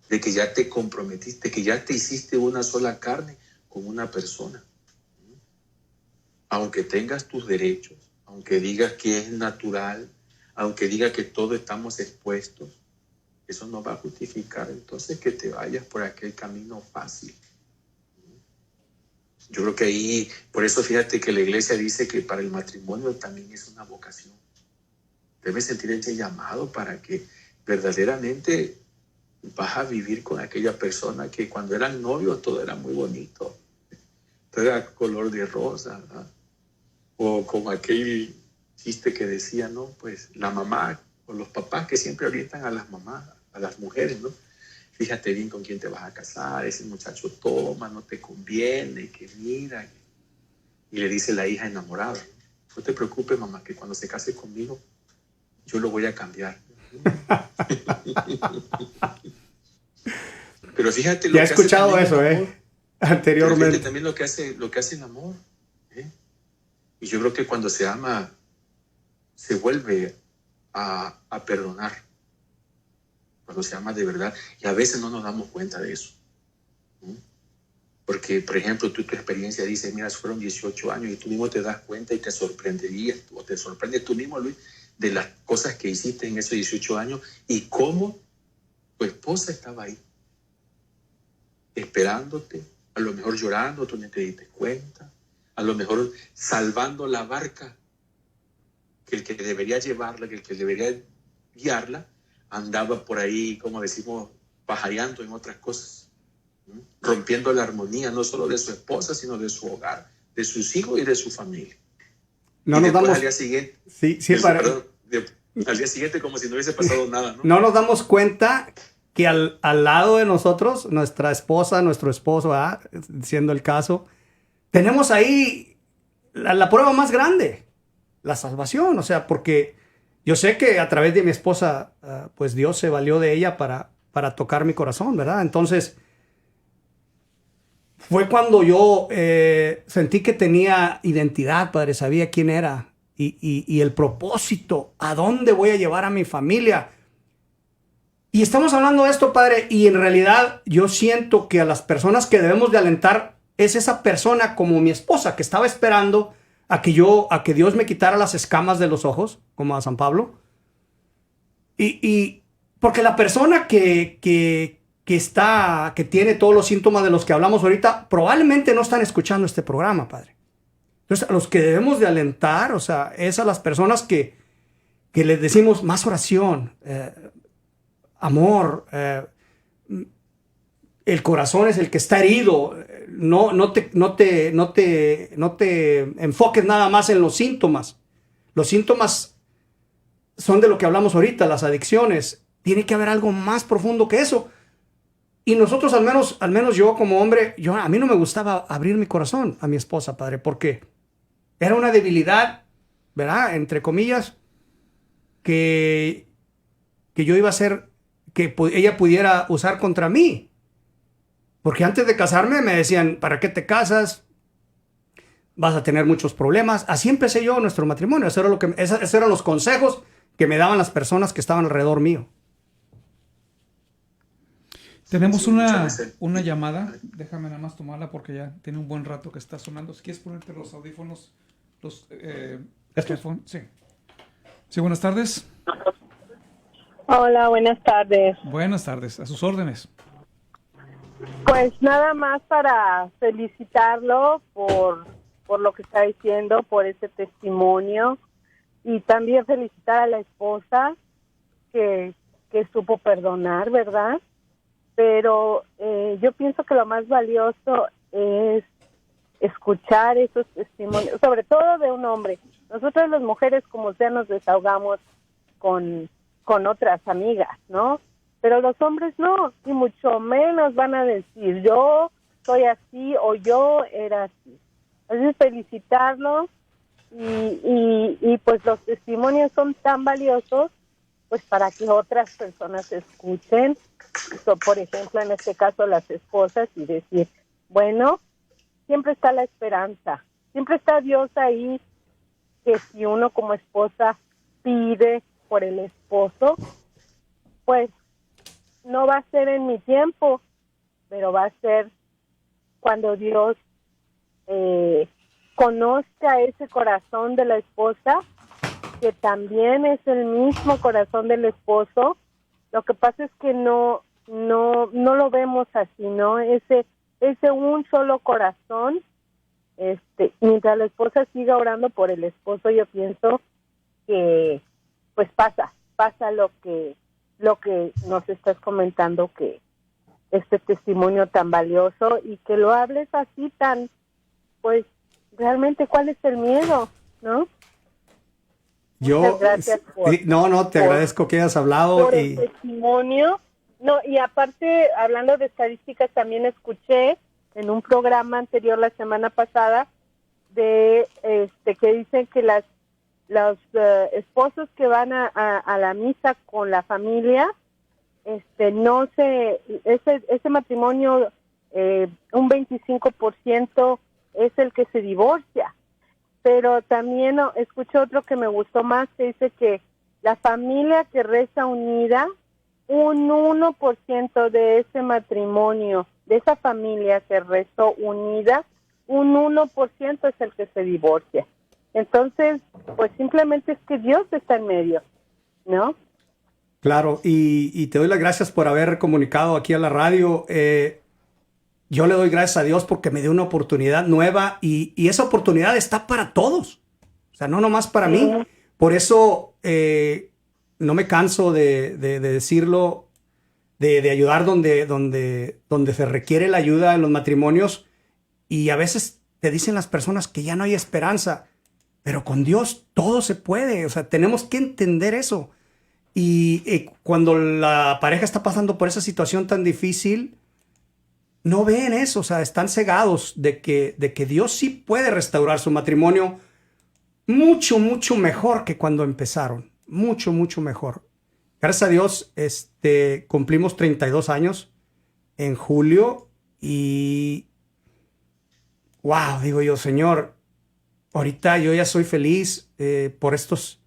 de que ya te comprometiste, que ya te hiciste una sola carne con una persona. Aunque tengas tus derechos, aunque digas que es natural, aunque digas que todos estamos expuestos, eso no va a justificar entonces que te vayas por aquel camino fácil. Yo creo que ahí, por eso fíjate que la iglesia dice que para el matrimonio también es una vocación. Debes sentir ese llamado para que verdaderamente vas a vivir con aquella persona que cuando eran novios todo era muy bonito. Todo era color de rosa, ¿verdad? O con aquel chiste que decía, ¿no? Pues la mamá o los papás que siempre orientan a las mamás, a las mujeres, ¿no? Fíjate bien con quién te vas a casar, ese muchacho toma, no te conviene, que mira. Y le dice la hija enamorada, no te preocupes, mamá, que cuando se case conmigo, yo lo voy a cambiar. Pero fíjate lo ya he escuchado eso, anteriormente. Pero fíjate también lo que hace el amor. Y yo creo que cuando se ama, se vuelve a perdonar. Cuando se ama de verdad. Y a veces no nos damos cuenta de eso. Porque, por ejemplo, tu experiencia dice, mira, fueron 18 años y tú mismo te das cuenta y te sorprenderías, o te sorprende tú mismo, Luis, de las cosas que hiciste en esos 18 años y cómo tu esposa estaba ahí, esperándote, a lo mejor llorando, tú no te diste cuenta, a lo mejor salvando la barca, que el que debería llevarla, que el que debería guiarla, andaba por ahí, como decimos, pajareando en otras cosas, rompiendo la armonía, no solo de su esposa, sino de su hogar, de sus hijos y de su familia. No y nos damos... al día siguiente, al día siguiente como si no hubiese pasado nada, ¿no? No nos damos cuenta que al lado de nosotros, nuestra esposa, nuestro esposo, siendo el caso, tenemos ahí la prueba más grande, la salvación. O sea, porque yo sé que a través de mi esposa, pues Dios se valió de ella para tocar mi corazón, ¿verdad? Entonces, fue cuando yo sentí que tenía identidad, Padre, sabía quién era y el propósito, a dónde voy a llevar a mi familia. Y estamos hablando de esto, Padre, y en realidad yo siento que a las personas que debemos de alentar es esa persona como mi esposa, que estaba esperando a que Dios me quitara las escamas de los ojos, como a San Pablo. Y porque la persona que tiene todos los síntomas de los que hablamos ahorita, probablemente no están escuchando este programa, Padre. Entonces, a los que debemos de alentar, o sea, es a las personas que les decimos más oración, amor, el corazón es el que está herido. No te enfoques nada más en los síntomas. Los síntomas son de lo que hablamos ahorita, las adicciones. Tiene que haber algo más profundo que eso. Y nosotros, al menos yo como hombre, a mí no me gustaba abrir mi corazón a mi esposa, Padre, porque era una debilidad, ¿verdad? Entre comillas, que yo iba a hacer, que ella pudiera usar contra mí. Porque antes de casarme me decían, ¿para qué te casas? Vas a tener muchos problemas. Así empecé yo nuestro matrimonio. Esos eran los consejos que me daban las personas que estaban alrededor mío. Tenemos Sí, muchas veces. una llamada. Déjame nada más tomarla porque ya tiene un buen rato que está sonando. Si quieres ponerte los audífonos, los ¿Estos? headphones. Sí. Sí, buenas tardes. Hola, buenas tardes. Buenas tardes, a sus órdenes. Pues nada más para felicitarlo por lo que está diciendo, por ese testimonio, y también felicitar a la esposa que supo perdonar, ¿verdad? Pero yo pienso que lo más valioso es escuchar esos testimonios, sobre todo de un hombre. Nosotras las mujeres, como sea, nos desahogamos con otras amigas, ¿no? Pero los hombres no, y mucho menos van a decir yo soy así o yo era así. Así es, felicitarlos y pues los testimonios son tan valiosos pues para que otras personas escuchen. Por ejemplo, en este caso las esposas, y decir, bueno, siempre está la esperanza, siempre está Dios ahí, que si uno como esposa pide por el esposo, pues no va a ser en mi tiempo, pero va a ser cuando Dios conozca ese corazón de la esposa, que también es el mismo corazón del esposo. Lo que pasa es que no lo vemos así, ¿no? Ese un solo corazón, mientras la esposa siga orando por el esposo, yo pienso que pues pasa lo que nos estás comentando, que este testimonio tan valioso, y que lo hables así tan, pues realmente cuál es el miedo, ¿no? Muchas gracias te agradezco que hayas hablado. por el testimonio. No, y aparte, hablando de estadísticas, también escuché en un programa anterior la semana pasada de que dicen que los esposos que van a la misa con la familia, ese matrimonio, un 25% es el que se divorcia. Pero también escuché otro que me gustó más, que dice que la familia que reza unida, un 1% de ese matrimonio, de esa familia que rezó unida, un 1% es el que se divorcia. Entonces, pues simplemente es que Dios está en medio, ¿no? Claro, y te doy las gracias por haber comunicado aquí a la radio. Yo le doy gracias a Dios porque me dio una oportunidad nueva, y esa oportunidad está para todos. O sea, no nomás para mí. Por eso no me canso de decirlo, de ayudar donde se requiere la ayuda en los matrimonios. Y a veces te dicen las personas que ya no hay esperanza, pero con Dios todo se puede. O sea, tenemos que entender eso. Y cuando la pareja está pasando por esa situación tan difícil, no ven eso, o sea, están cegados de que Dios sí puede restaurar su matrimonio mucho, mucho mejor que cuando empezaron. Mucho, mucho mejor. Gracias a Dios, cumplimos 32 años en julio, y wow, digo yo, Señor, ahorita yo ya soy feliz por estos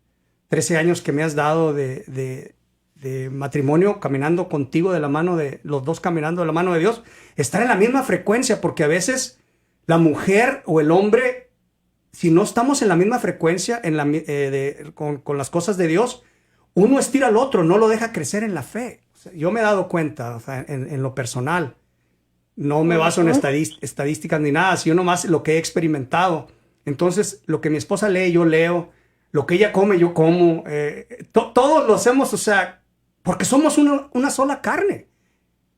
13 años que me has dado de matrimonio, caminando contigo de la mano de los dos, caminando de la mano de Dios, estar en la misma frecuencia, porque a veces la mujer o el hombre, si no estamos en la misma frecuencia con las cosas de Dios, uno estira al otro, no lo deja crecer en la fe. O sea, yo me he dado cuenta, o sea, en lo personal, no me baso en estadísticas ni nada, sino nomás lo que he experimentado. Entonces, lo que mi esposa lee, yo leo, lo que ella come, yo como, todos lo hacemos, o sea, porque somos una sola carne.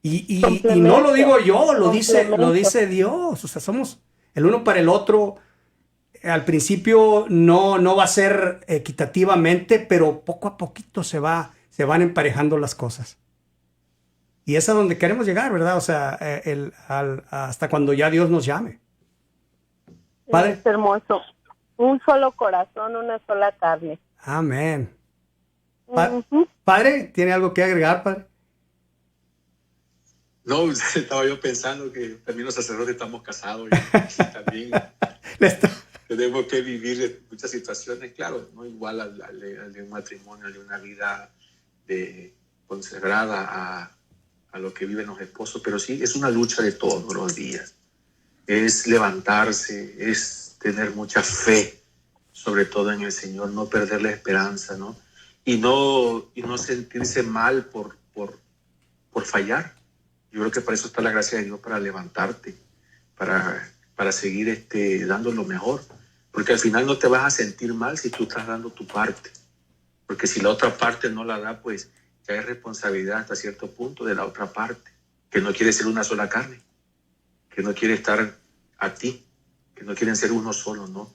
Y no lo digo yo, lo dice Dios. O sea, somos el uno para el otro. Al principio no va a ser equitativamente, pero poco a poquito se van emparejando las cosas. Y es a donde queremos llegar, ¿verdad? O sea, hasta cuando ya Dios nos llame. Padre. Es hermoso. Un solo corazón, una sola carne. Amén. Ujú. Padre, ¿tiene algo que agregar, padre? No, estaba yo pensando que también los sacerdotes estamos casados y también tenemos que vivir muchas situaciones, claro, no igual al de un matrimonio, al de una vida consagrada a lo que viven los esposos, pero sí es una lucha de todos los días. Es levantarse, es tener mucha fe, sobre todo en el Señor, no perder la esperanza, ¿no? Y no sentirse mal por fallar. Yo creo que para eso está la gracia de Dios, para levantarte, para seguir dando lo mejor. Porque al final no te vas a sentir mal si tú estás dando tu parte. Porque si la otra parte no la da, pues ya hay responsabilidad hasta cierto punto de la otra parte, que no quiere ser una sola carne, que no quiere estar a ti, que no quieren ser uno solo, ¿no?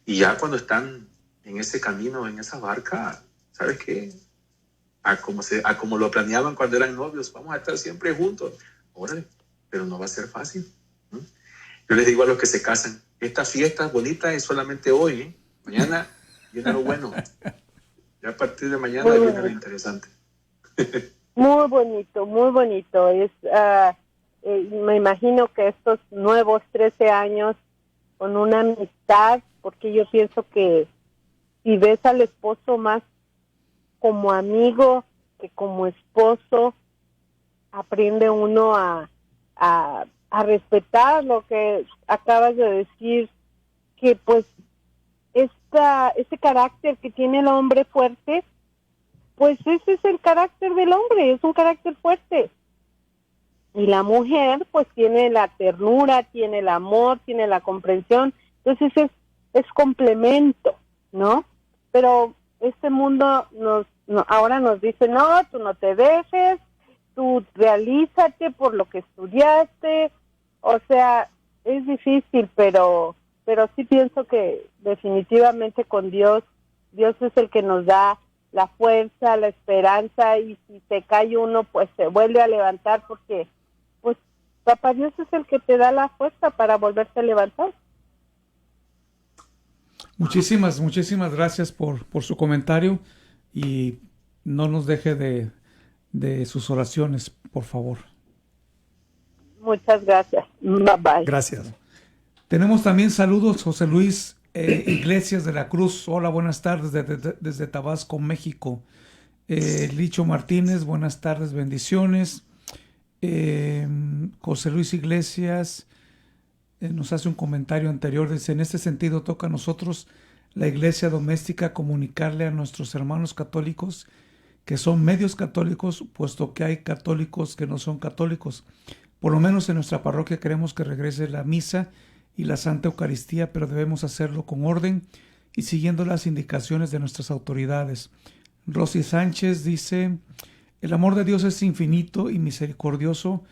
Y ya cuando están en ese camino, en esa barca, ¿sabes qué? A como lo planeaban cuando eran novios, vamos a estar siempre juntos. Órale, pero no va a ser fácil, ¿no? Yo les digo a los que se casan, esta fiesta bonita es solamente hoy, ¿eh? Mañana viene lo bueno. Ya a partir de mañana viene lo interesante. Muy bonito, muy bonito. Me imagino que estos nuevos 13 años con una amistad, porque yo pienso que si ves al esposo más como amigo que como esposo, aprende uno a respetar lo que acabas de decir, que pues ese carácter que tiene el hombre fuerte, pues ese es el carácter del hombre, es un carácter fuerte. Y la mujer pues tiene la ternura, tiene el amor, tiene la comprensión, entonces es complemento, ¿no? Pero este mundo ahora nos dice, no, tú no te dejes, tú realízate por lo que estudiaste. O sea, es difícil, pero sí pienso que definitivamente con Dios es el que nos da la fuerza, la esperanza, y si se cae uno, pues se vuelve a levantar, porque pues Papá Dios es el que te da la fuerza para volverse a levantar. Muchísimas gracias por su comentario, y no nos deje de sus oraciones, por favor. Muchas gracias. Bye bye. Gracias. Tenemos también saludos, José Luis Iglesias de la Cruz. Hola, buenas tardes desde Tabasco, México. Licho Martínez, buenas tardes, bendiciones. José Luis Iglesias nos hace un comentario anterior, dice: en este sentido toca a nosotros, la iglesia doméstica, comunicarle a nuestros hermanos católicos que son medios católicos, puesto que hay católicos que no son católicos. Por lo menos en nuestra parroquia queremos que regrese la misa y la Santa Eucaristía, pero debemos hacerlo con orden y siguiendo las indicaciones de nuestras autoridades. Rosy Sánchez dice: el amor de Dios es infinito y misericordioso,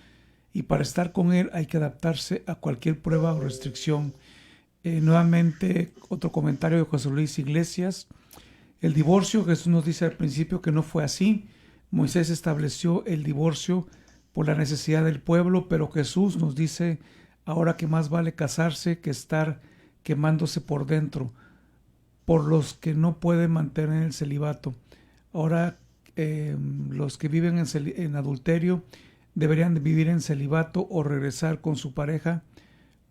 y para estar con Él hay que adaptarse a cualquier prueba o restricción. Nuevamente, otro comentario de José Luis Iglesias: el divorcio, Jesús nos dice al principio que no fue así. Moisés estableció el divorcio por la necesidad del pueblo, pero Jesús nos dice ahora que más vale casarse que estar quemándose por dentro, por los que no pueden mantener el celibato. Ahora los que viven en adulterio deberían de vivir en celibato o regresar con su pareja,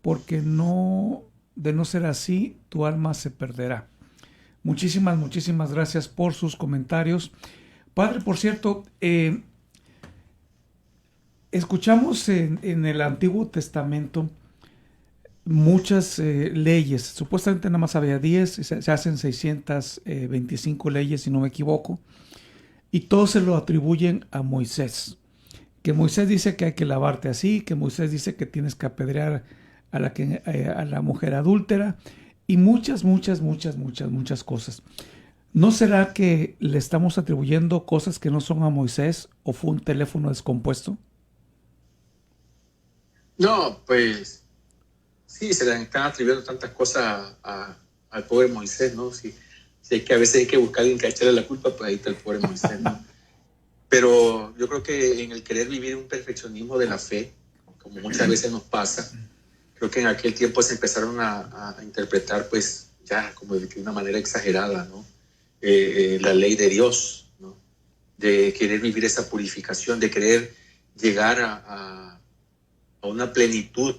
porque de no ser así, tu alma se perderá. Muchísimas gracias por sus comentarios. Padre, por cierto, escuchamos en el Antiguo Testamento muchas leyes. Supuestamente nada más había 10, se hacen 625 leyes, si no me equivoco, y todos se lo atribuyen a Moisés. Que Moisés dice que hay que lavarte así, que Moisés dice que tienes que apedrear a la mujer adúltera, y muchas cosas. ¿No será que le estamos atribuyendo cosas que no son a Moisés, o fue un teléfono descompuesto? No, pues sí, se le están atribuyendo tantas cosas al pobre Moisés, ¿no? Si es que a veces hay que buscar a alguien que echarle la culpa, pues ahí está el pobre Moisés, ¿no? Pero yo creo que en el querer vivir un perfeccionismo de la fe, como muchas veces nos pasa, creo que en aquel tiempo se empezaron a interpretar pues ya como de una manera exagerada, ¿no? La ley de Dios, ¿no? De querer vivir esa purificación, de querer llegar a una plenitud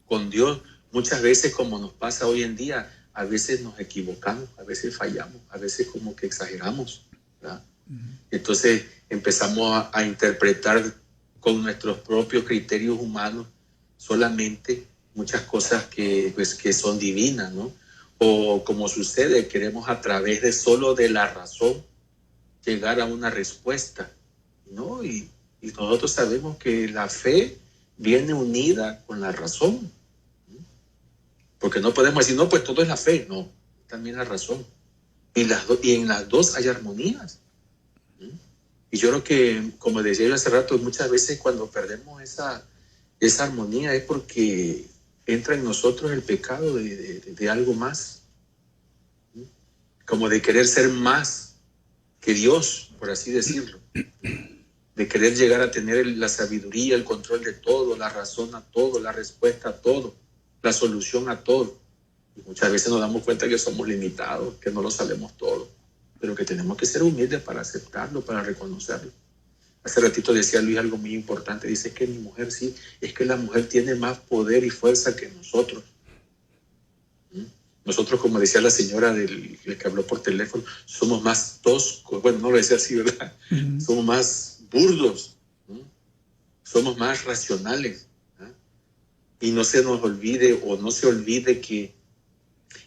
con Dios. Muchas veces, como nos pasa hoy en día, a veces nos equivocamos, a veces fallamos, a veces como que exageramos, ¿verdad? Entonces empezamos a interpretar con nuestros propios criterios humanos solamente muchas cosas que son divinas, ¿no? O como sucede, queremos a través de solo de la razón llegar a una respuesta, ¿no? Y nosotros sabemos que la fe viene unida con la razón, ¿no? Porque no podemos decir, no, pues todo es la fe, no, también la razón. Y en las dos hay armonías. Y yo creo que, como decía yo hace rato, muchas veces cuando perdemos esa armonía es porque entra en nosotros el pecado de algo más, ¿sí? Como de querer ser más que Dios, por así decirlo, de querer llegar a tener la sabiduría, el control de todo, la razón a todo, la respuesta a todo, la solución a todo. Y muchas veces nos damos cuenta que somos limitados, que no lo sabemos todo, pero que tenemos que ser humildes para aceptarlo, para reconocerlo. Hace ratito decía Luis algo muy importante, dice que mi mujer sí, es que la mujer tiene más poder y fuerza que nosotros. Nosotros, como decía la señora del que habló por teléfono, somos más toscos, bueno, no lo decía así, ¿verdad? Somos más burdos, somos más racionales, ¿no? Y no se nos olvide o no se olvide que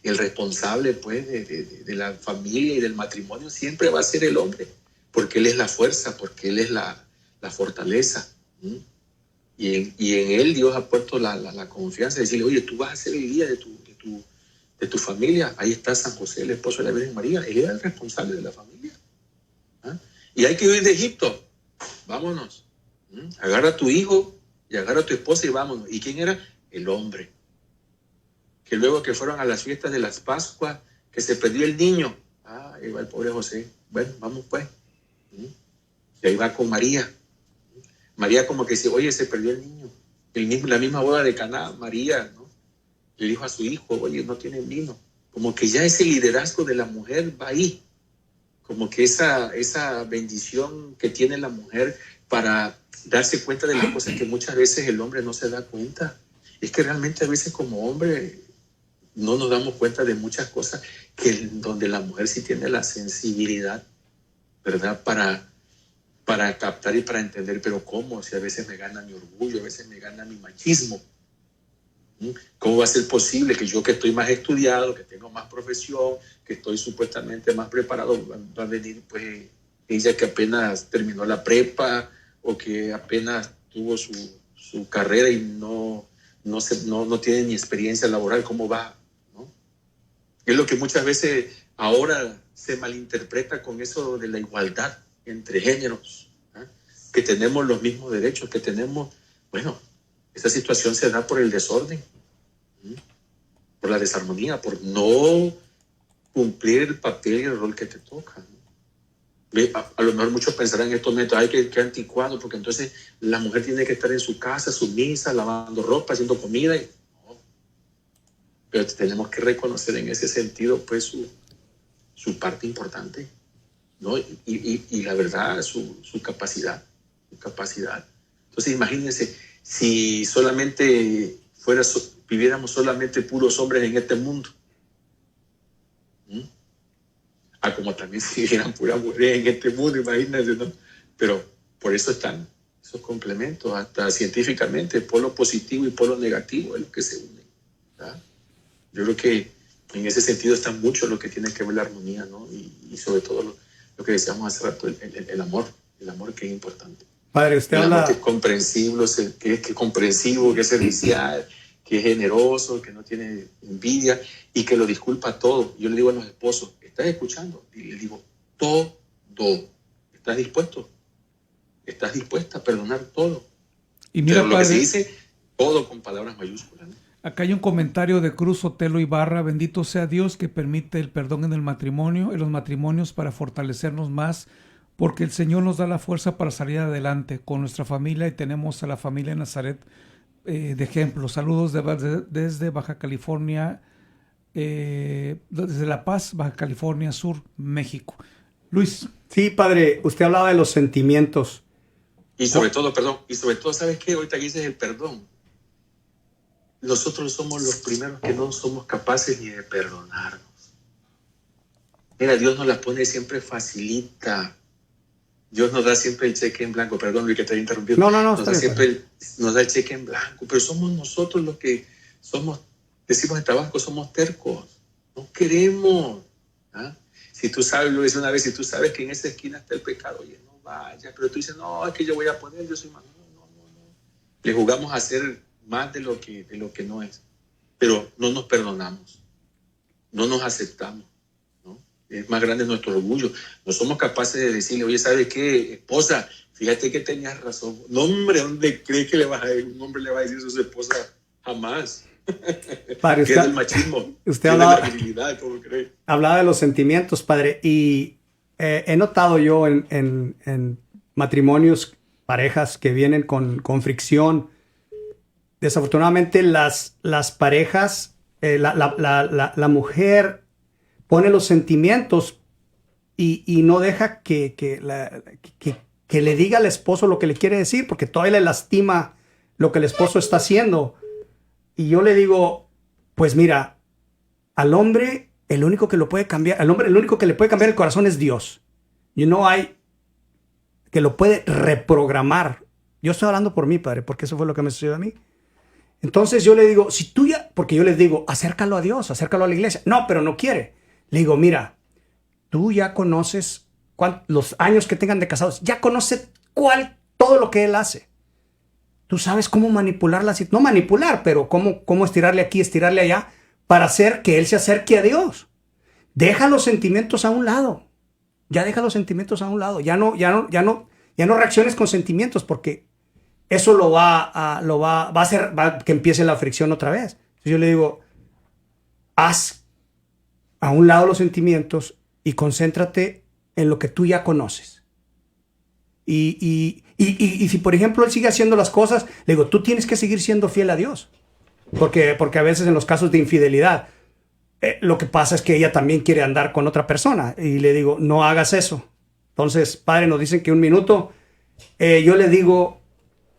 el responsable pues de la familia y del matrimonio siempre va a ser el hombre, porque él es la fuerza, porque él es la fortaleza, ¿sí? Y en él Dios ha puesto la confianza de decirle, oye, tú vas a ser el guía de tu familia. Ahí está San José, el esposo de la Virgen María, él era el responsable de la familia, ¿ah? Y hay que huir de Egipto, vámonos, agarra a tu hijo y agarra a tu esposa y vámonos. ¿Y quién era? El hombre. Que luego que fueron a las fiestas de las Pascuas, que se perdió el niño. Ahí va el pobre José. Bueno, vamos pues. Y ahí va con María. María como que dice, oye, se perdió el niño. La misma boda de Caná, María, ¿no? Le dijo a su hijo, oye, no tienen vino. Como que ya ese liderazgo de la mujer va ahí. Como que esa bendición que tiene la mujer para darse cuenta de las cosas que muchas veces el hombre no se da cuenta. Es que realmente a veces como hombre no nos damos cuenta de muchas cosas donde la mujer sí tiene la sensibilidad, ¿verdad? Para captar y para entender, pero ¿cómo? Si a veces me gana mi orgullo, a veces me gana mi machismo. ¿Cómo va a ser posible que yo, que estoy más estudiado, que tengo más profesión, que estoy supuestamente más preparado, va a venir pues ella que apenas terminó la prepa o que apenas tuvo su carrera y no tiene ni experiencia laboral? ¿Cómo va? ¿No? Es lo que muchas veces ahora se malinterpreta con eso de la igualdad entre géneros, ¿eh? Que tenemos los mismos derechos, que tenemos, bueno, esa situación se da por el desorden, por la desarmonía, por no cumplir el papel y el rol que te toca, ¿no? A lo mejor muchos pensarán en estos momentos, ay, que anticuado, porque entonces la mujer tiene que estar en su casa, sumisa, lavando ropa, haciendo comida. No. Pero tenemos que reconocer en ese sentido, pues, su parte importante, ¿no? Y la verdad, su capacidad. Entonces, imagínense, si solamente viviéramos solamente puros hombres en este mundo, como también si vivieran puras mujeres en este mundo, imagínense, ¿no? Pero por eso están esos complementos, hasta científicamente, polo positivo y polo negativo es lo que se unen, ¿verdad? Yo creo que en ese sentido está mucho lo que tiene que ver la armonía, ¿no? Y sobre todo lo que decíamos hace rato, el amor que es importante. Padre, usted habla... habla... Que es comprensivo, que es servicial, que es generoso, que no tiene envidia y que lo disculpa todo. Yo le digo a los esposos, ¿estás escuchando? Y le digo, todo. ¿Estás dispuesto? ¿Estás dispuesta a perdonar todo? Y mira, pero lo padre, que se dice, todo con palabras mayúsculas, ¿no? Acá hay un comentario de Cruz Otelo Ibarra. Bendito sea Dios que permite el perdón en el matrimonio, en los matrimonios, para fortalecernos más porque el Señor nos da la fuerza para salir adelante con nuestra familia y tenemos a la familia Nazaret de ejemplo. Saludos desde Baja California, desde La Paz, Baja California Sur, México. Luis. Sí, padre, usted hablaba de los sentimientos. Y sobre todo, ¿sabes qué? Ahorita dices el perdón. Nosotros somos los primeros que no somos capaces ni de perdonarnos. Mira, Dios nos la pone siempre facilita. Dios nos da siempre el cheque en blanco. Perdón, Luis, que te he interrumpido. No. Nos da el cheque en blanco. Pero somos nosotros los que somos, decimos en Tabasco, somos tercos. No queremos. ¿Ah? Si tú sabes, lo decía una vez, si tú sabes que en esa esquina está el pecado, oye, no vaya. Pero tú dices, no, es que yo voy a poner, yo soy más. No. Le jugamos a ser más de lo que no es. Pero no nos perdonamos. No nos aceptamos. Es más grande nuestro orgullo. No somos capaces de decirle, oye, ¿sabes qué, esposa? Fíjate que tenías razón. No, hombre, ¿dónde crees que un hombre le va a decir eso a su esposa? Jamás. Padre, ¿Qué es el machismo? Usted hablaba, la virilidad, ¿cómo cree? Hablaba de los sentimientos, padre, y he notado yo en matrimonios, parejas que vienen con fricción. Desafortunadamente las parejas, la mujer pone los sentimientos y no deja que le diga al esposo lo que le quiere decir, porque todavía le lastima lo que el esposo está haciendo. Y yo le digo, pues mira, al hombre el único que lo puede cambiar, el único que le puede cambiar el corazón es Dios. Y no hay que lo puede reprogramar. Yo estoy hablando por mí, padre, porque eso fue lo que me sucedió a mí. Entonces yo le digo, si tú ya, porque yo les digo, acércalo a Dios, acércalo a la iglesia. No, pero no quiere. Le digo, mira, tú ya conoces los años que tengan de casados, ya conoces todo lo que él hace. Tú sabes cómo manipularla, no manipular, pero cómo estirarle aquí, estirarle allá, para hacer que él se acerque a Dios. Deja los sentimientos a un lado. Ya deja los sentimientos a un lado. Ya no reacciones con sentimientos, porque eso lo va a hacer que empiece la fricción otra vez. Entonces yo le digo, haz a un lado los sentimientos y concéntrate en lo que tú ya conoces. Y si, por ejemplo, él sigue haciendo las cosas, le digo, tú tienes que seguir siendo fiel a Dios. Porque a veces en los casos de infidelidad, lo que pasa es que ella también quiere andar con otra persona. Y le digo, no hagas eso. Entonces, padre, nos dicen que 1 minuto. Yo le digo,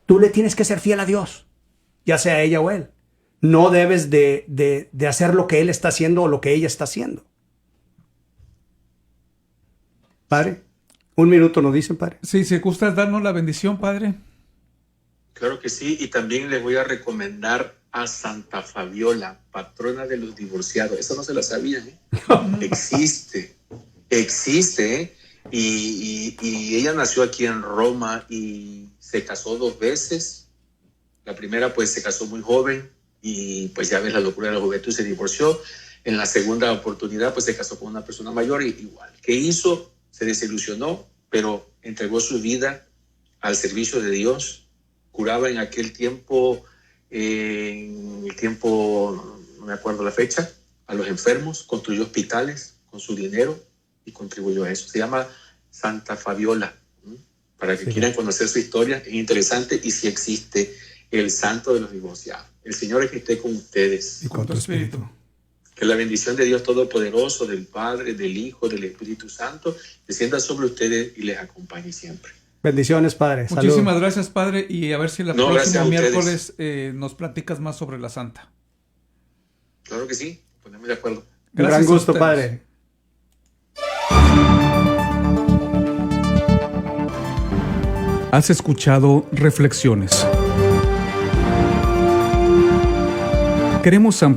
tú le tienes que ser fiel a Dios, ya sea ella o él. No debes de hacer lo que él está haciendo o lo que ella está haciendo. Padre, 1 minuto nos dicen, padre. Sí, si gustas darnos la bendición, padre. Claro que sí, y también les voy a recomendar a Santa Fabiola, patrona de los divorciados. Eso no se la sabían, ¿eh? Existe, ¿eh? Y ella nació aquí en Roma y se casó 2 veces. La primera, pues, se casó muy joven y, pues, ya ves la locura de la juventud, se divorció. En la segunda oportunidad, pues, se casó con una persona mayor y igual. ¿Qué hizo? Se desilusionó, pero entregó su vida al servicio de Dios. Curaba en aquel tiempo, no me acuerdo la fecha, a los enfermos, construyó hospitales con su dinero y contribuyó a eso. Se llama Santa Fabiola. Para que quieran conocer su historia, es interesante, y sí existe el santo de los divorciados. El Señor es que esté con ustedes. Y con tu espíritu. Que la bendición de Dios Todopoderoso, del Padre, del Hijo, del Espíritu Santo, descienda sobre ustedes y les acompañe siempre. Bendiciones, padre. Muchísimas Salud. gracias, padre. Y a ver si el próximo miércoles nos platicas más sobre la santa. Claro que sí, ponemos de acuerdo. Gracias. Un gran gusto, padre. Has escuchado Reflexiones. Queremos ampliar